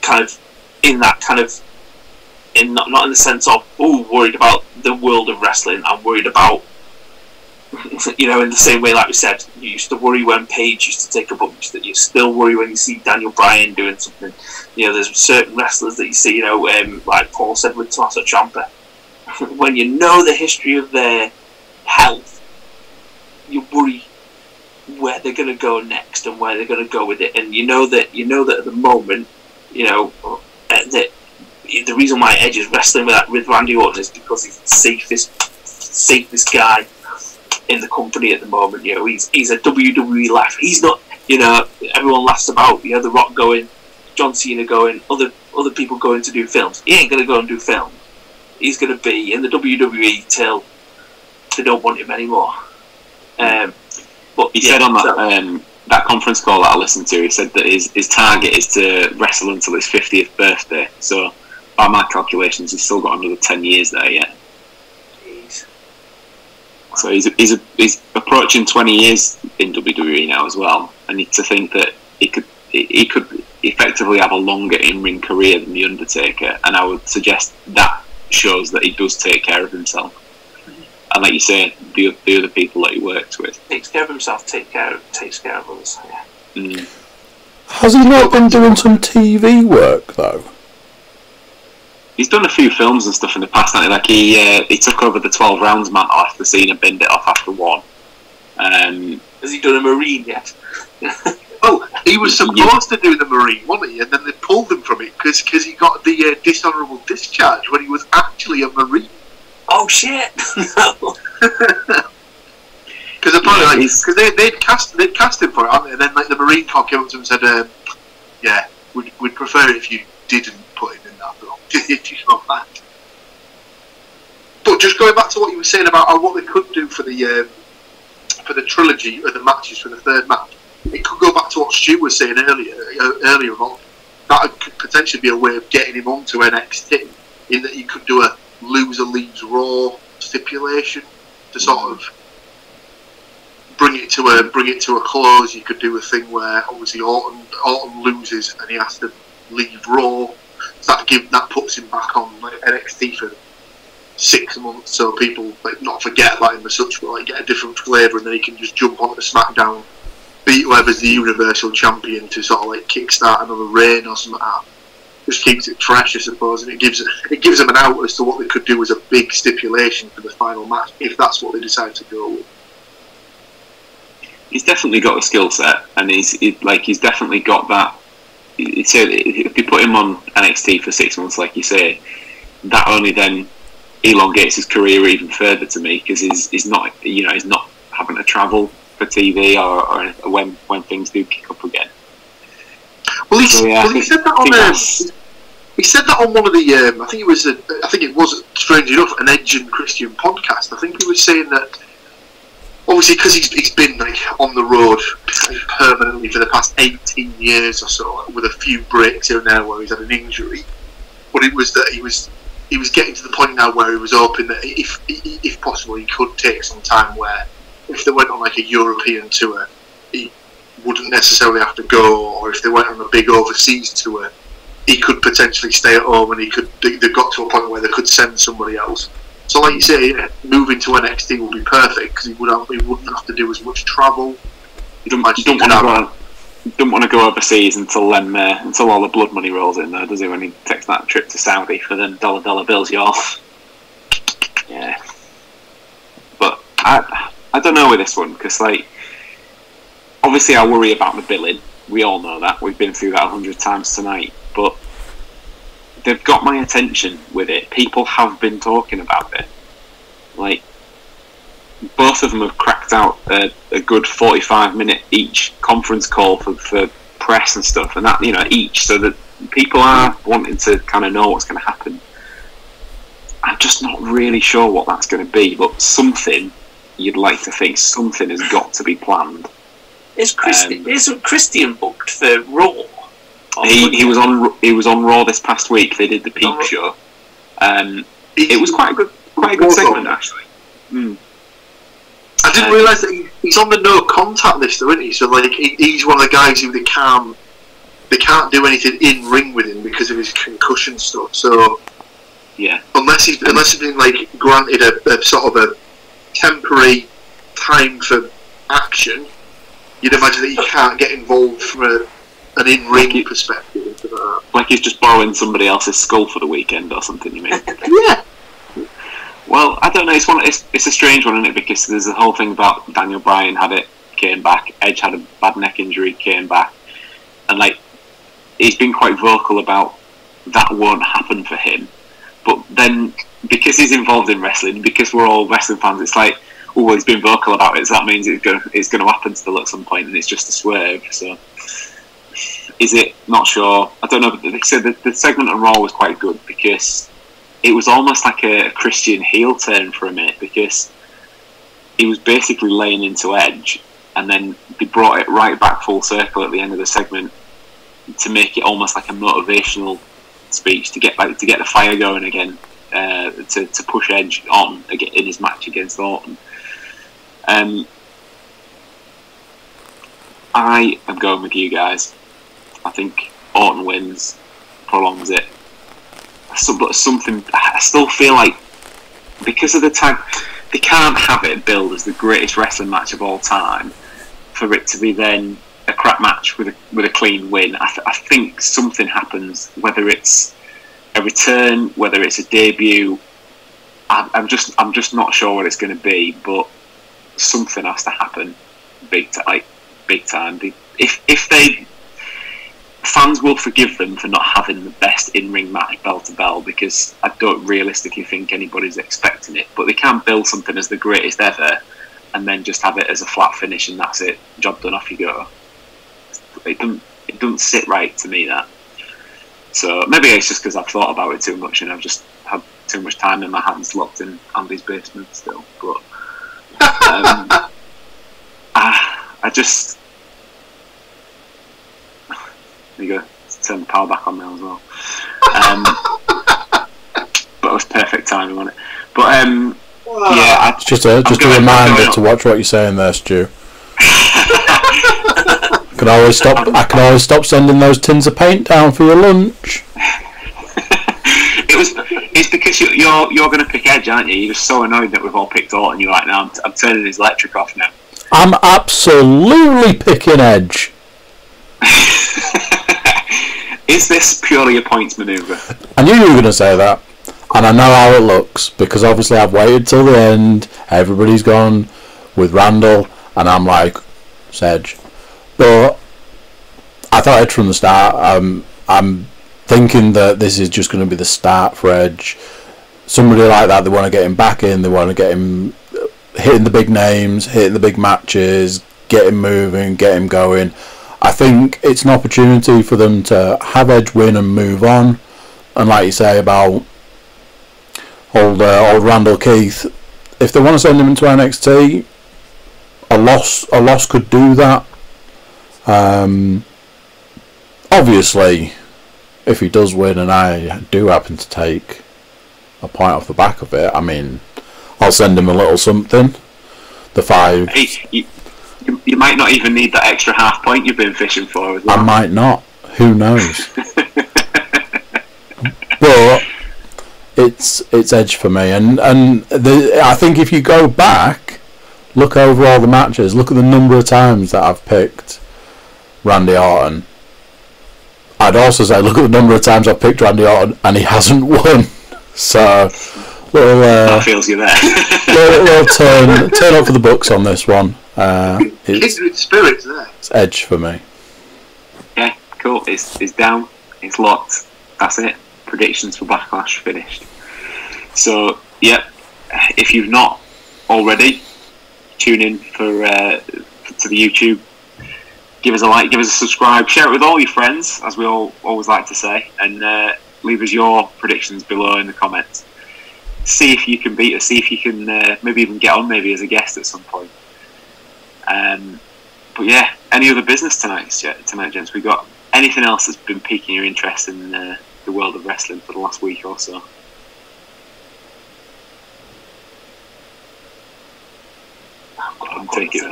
kind of in that kind of, not in the sense of worried about the world of wrestling. I'm worried about, in the same way, like we said, you used to worry when Paige used to take a bump, that you still worry when you see Daniel Bryan doing something. There's certain wrestlers that you see, like Paul said with Tommaso Ciampa, when you know the history of their health, you worry where they're going to go next and where they're going to go with it. And you know that at the moment, that the reason why Edge is wrestling with Randy Orton is because he's the safest guy in the company at the moment. He's a WWE laugh. He's not, everyone laughs about The Rock going, John Cena going, other people going to do films. He ain't going to go and do films. He's going to be in the WWE till they don't want him anymore. But he said on that conference call that I listened to, he said that his target is to wrestle until his 50th birthday. So by my calculations, he's still got another 10 years there yet. So he's approaching 20 years in WWE now as well, and to think that he could effectively have a longer in-ring career than The Undertaker, and I would suggest that shows that he does take care of himself. And like you say, the other people that he works with. Takes care of himself, takes care of others. Yeah. Mm. Has he not been doing some TV work though? He's done a few films and stuff in the past, hasn't he? Like he took over the 12 rounds mantle after Cena binned it off after one. Has he done a Marine yet? Oh, he was supposed to do the Marine, wasn't he? And then they pulled him from it because he got the dishonourable discharge when he was actually a Marine. Oh shit! No. Because apparently, because they'd cast him for it, hadn't they? And then like the Marine Corps came up to him and said, "Yeah, we'd prefer it if you didn't put him in that film." If you know that. But just going back to what you were saying about what they could do for the trilogy or the matches for the third match, it could go back to what Stu was saying earlier on. That could potentially be a way of getting him onto NXT, in that you could do a loser leaves Raw stipulation to sort of bring it to a close. You could do a thing where obviously Orton loses and he has to leave Raw. So that puts him back on like NXT for 6 months, so people like not forget about him as such, but like get a different flavour, and then he can just jump onto SmackDown, beat whoever's the Universal Champion to sort of like kickstart another reign or something like that. Just keeps it fresh, I suppose, and it gives them an out as to what they could do as a big stipulation for the final match, if that's what they decide to go with. he's definitely got a skill set, and he's definitely got that. If you put him on NXT for 6 months, like you say, that only then elongates his career even further to me, because he's not having to travel for TV or when things do kick up again. Well, he said that on he said that on one of the I think it was strange enough an Edge and Christian podcast. I think he was saying that obviously because he's been like on the road permanently for the past 18 years or so, with a few breaks here and there where he's had an injury, but it was that he was getting to the point now where he was hoping that if possible he could take some time where if they went on like a European tour he wouldn't necessarily have to go, or if they went on a big overseas tour he could potentially stay at home, and they got to a point where they could send somebody else. So like you say, moving to NXT would be perfect because he wouldn't have to do as much travel. You don't want to go overseas until all the blood money rolls in, though, does he? When he takes that trip to Saudi for them dollar bills you off. Yeah, but I don't know with this one, because obviously I worry about the billing. We all know that. We've been through that 100 times tonight. But they've got my attention with it. People have been talking about it. Both of them have cracked out a good 45-minute each conference call for press and stuff, and that, each, so that people are wanting to kind of know what's going to happen. I'm just not really sure what that's going to be, but something, you'd like to think, something has got to be planned. Isn't Christian booked for Raw? He was on Raw this past week. They did the Peep show. It was quite a good segment, actually. I didn't realise that he's on the no contact list, though, isn't he? So he's one of the guys who they can't do anything in ring with him because of his concussion stuff. So yeah, unless he's been granted a sort of a temporary time for action, you'd imagine that he can't get involved from an in-ring perspective. Like he's just borrowing somebody else's skull for the weekend or something, you mean? Yeah. Well, I don't know. It's a strange one, isn't it? Because there's the whole thing about Daniel Bryan had it, came back. Edge had a bad neck injury, came back, and he's been quite vocal about that won't happen for him. But then, because he's involved in wrestling, because we're all wrestling fans, it's like, well, he's been vocal about it, so that means it's going to happen still at some point, and it's just a swerve. So, is it? Not sure. I don't know. But they said the segment on Raw was quite good because it was almost like a Christian heel turn for a minute, because he was basically laying into Edge, and then they brought it right back full circle at the end of the segment to make it almost like a motivational speech to get the fire going again, to push Edge on again in his match against Orton. I am going with you guys. I think Orton wins, prolongs it. But something, I still feel like because of the tag, they can't have it billed as the greatest wrestling match of all time for it to be then a crap match with a clean win. I think something happens, whether it's a return, whether it's a debut. I'm just not sure what it's going to be, but something has to happen, big time. If they, fans will forgive them for not having the best in-ring match bell to bell, because I don't realistically think anybody's expecting it. But they can't build something as the greatest ever and then just have it as a flat finish and that's it. Job done, off you go. It doesn't sit right to me, that. So maybe it's just because I've thought about it too much and I've just had too much time in my hands locked in Andy's basement still. But I just. There you go. Turn the power back on now as well. But it was perfect timing, wasn't it? But yeah, it's just a reminder to watch what you're saying there, Stu. I can always stop sending those tins of paint down for your lunch. It's because you're going to pick Edge, aren't you? You're just so annoyed that we've all picked Orton. You're like, now I'm turning his electric off now. I'm absolutely picking Edge. Is this purely a points manoeuvre? I knew you were going to say that, and I know how it looks, because obviously I've waited till the end, everybody's gone with Randall, and I'm like, it's Edge. But I thought Edge from the start. I'm thinking that this is just going to be the start for Edge. Somebody like that, they want to get him back in. They want to get him hitting the big names, hitting the big matches, get him moving, get him going. I think it's an opportunity for them to have Edge win and move on. And like you say about old Randall Keith, if they want to send him into NXT, a loss could do that. Obviously, if he does win and I do happen to take a point off the back of it, I mean, I'll send him a little something. The 5. Hey, you might not even need that extra half point you've been fishing for as well. I might not. Who knows? But it's Edge for me, and I think if you go back, look over all the matches, look at the number of times that I've picked Randy Orton. I'd also say look at the number of times I've picked Randy Orton and he hasn't won. So that feels you there. little turn up for the books on this one. Kindred spirits there. It's Edge for me. Yeah, cool. It's down. It's locked. That's it. Predictions for Backlash finished. So, yep. If you've not already, tune in to the YouTube. Give us a like, give us a subscribe, share it with all your friends, as we always like to say, and leave us your predictions below in the comments. See if you can beat us. See if you can maybe even get on maybe as a guest at some point. But yeah, any other business tonight, gents? We got anything else that's been piquing your interest in the world of wrestling for the last week or so? I'm taking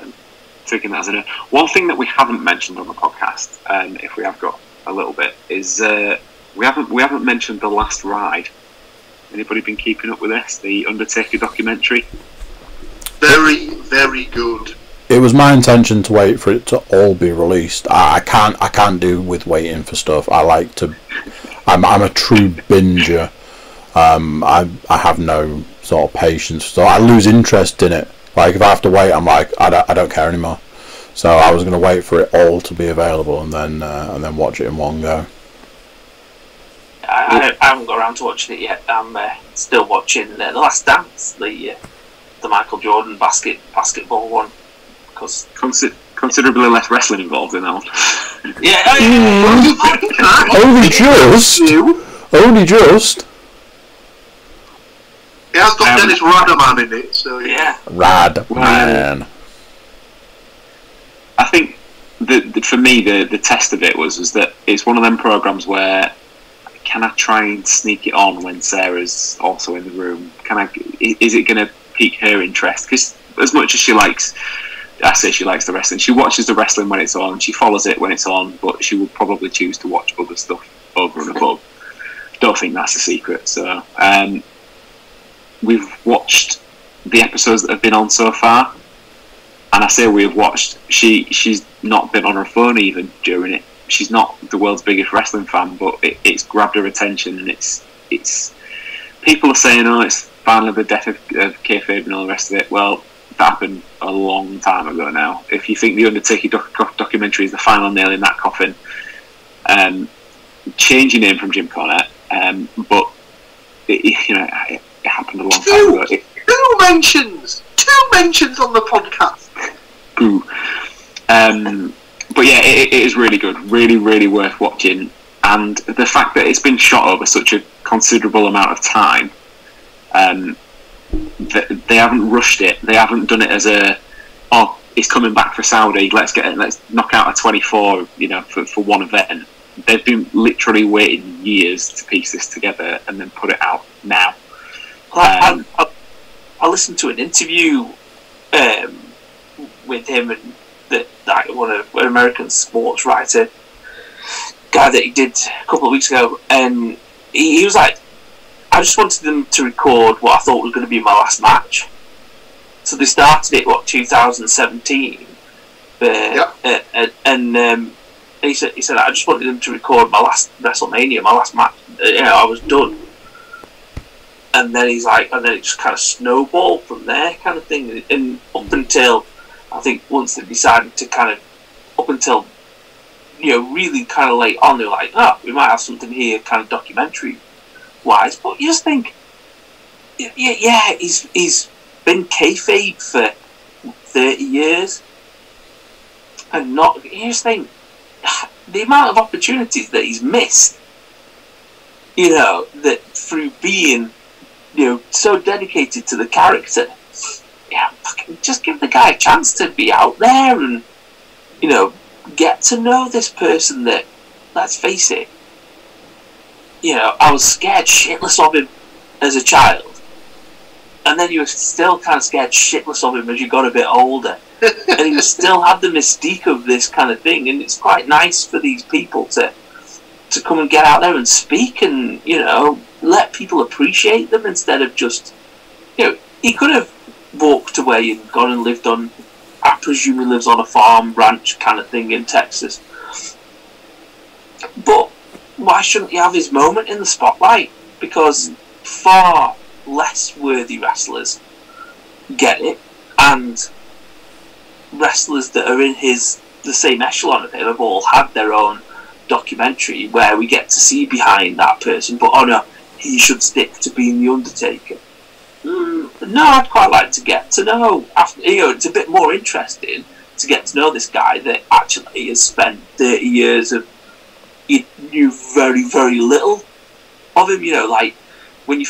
that as a no. One thing that we haven't mentioned on the podcast, if we have got a little bit, is we haven't mentioned The Last Ride. Anybody been keeping up with this? The Undertaker documentary? Very, very good. It was my intention to wait for it to all be released. I can't do with waiting for stuff. I'm a true binger. I have no sort of patience, so I lose interest in it. Like if I have to wait, I'm like I don't care anymore. So I was going to wait for it all to be available and then watch it in one go. I haven't got around to watching it yet. I'm still watching The Last Dance, the Michael Jordan basketball one, because considerably less wrestling involved in that one. Only just. It has got Dennis Rodman in it, so yeah. Radman. I think for me the test of it was that it's one of them programs where can I try and sneak it on when Sarah's also in the room? Is it going to pique her interest? Because as much as she likes the wrestling, she watches the wrestling when it's on, she follows it when it's on, but she will probably choose to watch other stuff over and above. Don't think that's a secret. So we've watched the episodes that have been on so far, and I say we've watched. She's not been on her phone even during it. She's not the world's biggest wrestling fan, but it's grabbed her attention, and it's people are saying, oh, it's finally the death of kayfabe and all the rest of it. Well, that happened a long time ago now. If you think the Undertaker documentary is the final nail in that coffin, change your name from Jim Cornette, but it happened a long time ago. Two mentions on the podcast. Boo. But yeah, it is really good, really, really worth watching. And the fact that it's been shot over such a considerable amount of time, they haven't rushed it. They haven't done it as it's coming back for Saudi. Let's knock out a 24, for one event. They've been literally waiting years to piece this together and then put it out now. I listened to an interview with him and an American sports writer guy that he did a couple of weeks ago, and he was like, I just wanted them to record what I thought was going to be my last match. So they started it 2017, and he said I just wanted them to record my last WrestleMania, my last match. I was done. And then he's like, and then it just kind of snowballed from there, kind of thing. And up until I think once they decided to kind of, up until, really kind of late on, they were like, oh, we might have something here, kind of documentary-wise. But you just think, he's been kayfabe for 30 years, and you just think, the amount of opportunities that he's missed, that through being, so dedicated to the character, just give the guy a chance to be out there and, get to know this person that, let's face it, I was scared shitless of him as a child. And then you were still kind of scared shitless of him as you got a bit older. And he still had the mystique of this kind of thing. And it's quite nice for these people to come and get out there and speak and, let people appreciate them instead of just, he could have walked away and gone and lived on, I presume he lives on a farm, ranch kind of thing in Texas. But why shouldn't he have his moment in the spotlight? Because far less worthy wrestlers get it, and wrestlers that are in the same echelon of him have all had their own documentary where we get to see behind that person, but oh no, he should stick to being the Undertaker. No, I'd quite like to get to know, it's a bit more interesting to get to know this guy that actually has spent 30 years of, you knew very, very little of him, like when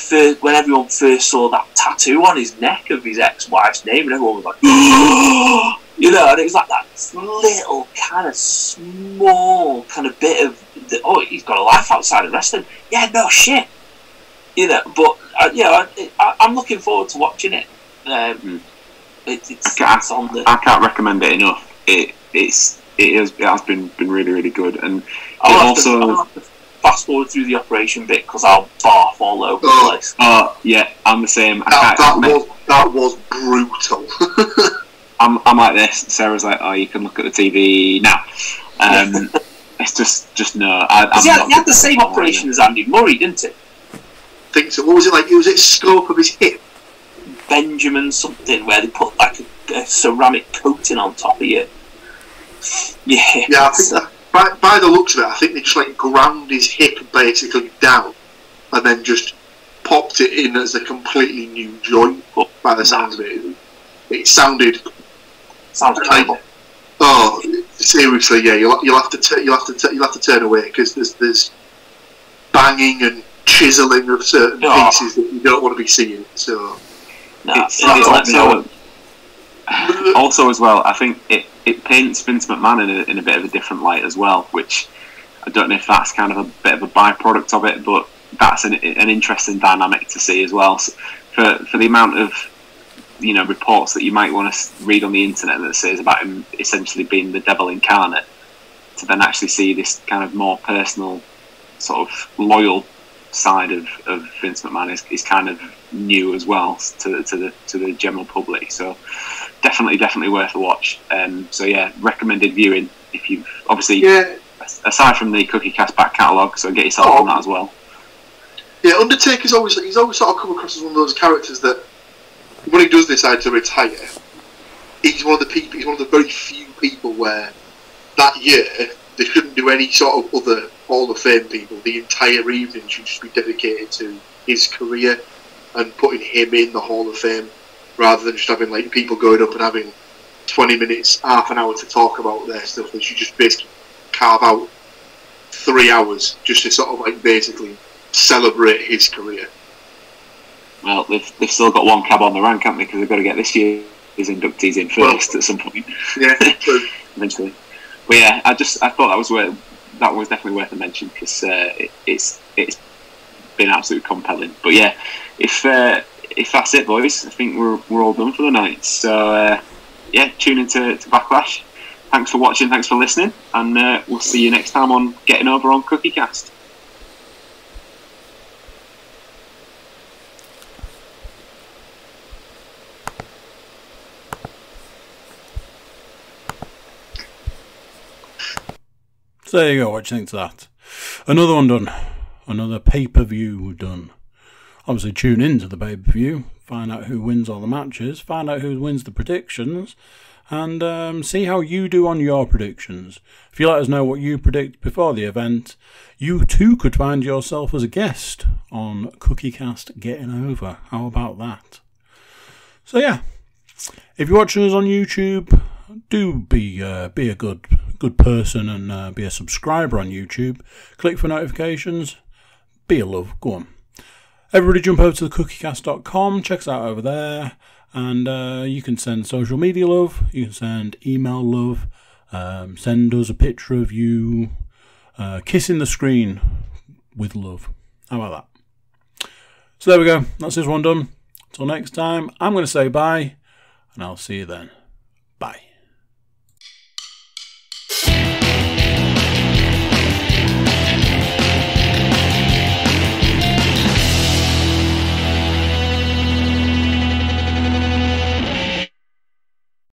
everyone first saw that tattoo on his neck of his ex-wife's name, and everyone was like, and it was like that little kind of small kind of bit of, he's got a life outside of wrestling. Yeah, no shit. But I'm looking forward to watching it. It's on the. I can't recommend it enough. It has been really, really good, and I'll have to fast forward through the operation bit because I'll barf all over the place. Oh yeah, I'm the same. That was brutal. I'm like this. Sarah's like, oh, you can look at the TV now. It's just no. He had the same operation as Andy Murray, didn't he? I think so. What was it like? It was scope of his hip. Benjamin something, where they put like a ceramic coating on top of you. Yeah. Yeah, I think that, by the looks of it, I think they just like ground his hip basically down, and then just popped it in as a completely new joint. By the sounds of it, it sounded terrible. Oh, seriously, yeah. You'll have to turn away because there's banging and chiseling of certain pieces that you don't want to be seeing. So also as well, I think it paints Vince McMahon in a bit of a different light as well, which I don't know if that's kind of a bit of a byproduct of it, but that's an interesting dynamic to see as well. So for the amount of reports that you might want to read on the internet that says about him essentially being the devil incarnate, to then actually see this kind of more personal, sort of loyal side of Vince McMahon is kind of new as well to the general public. So definitely worth a watch. So yeah, recommended viewing if you've obviously aside from the Cookie Cast back catalogue. So get yourself on that as well. Yeah, Undertaker's always sort of come across as one of those characters that when he does decide to retire, he's one of the very few people where that year they shouldn't do any sort of other Hall of Fame people. The entire evening should just be dedicated to his career and putting him in the Hall of Fame, rather than just having like people going up and having 20 minutes, half an hour to talk about their stuff. They should just basically carve out 3 hours just to sort of like basically celebrate his career. Well, they've still got one cab on the rank, haven't they? Because they've got to get this year's inductees in first at some point. Yeah, eventually. But yeah, I thought that was definitely worth a mention because it's been absolutely compelling. But yeah, if that's it, boys, I think we're all done for the night. So yeah, tune into Backlash. Thanks for watching, thanks for listening, and we'll see you next time on Getting Over on Cookie Cast. So there you go, what do you think to that? Another one done. Another pay-per-view done. Obviously tune in to the pay-per-view, find out who wins all the matches, find out who wins the predictions, and see how you do on your predictions. If you let us know what you predict before the event, you too could find yourself as a guest on CookieCast Getting Over. How about that? So yeah, if you're watching us on YouTube, do be a good person and be a subscriber on YouTube. Click for notifications. Be a love. Go on. Everybody jump over to thecookiecast.com. Check us out over there. And you can send social media love. You can send email love. Send us a picture of you kissing the screen with love. How about that? So there we go. That's this one done. Until next time, I'm going to say bye. And I'll see you then.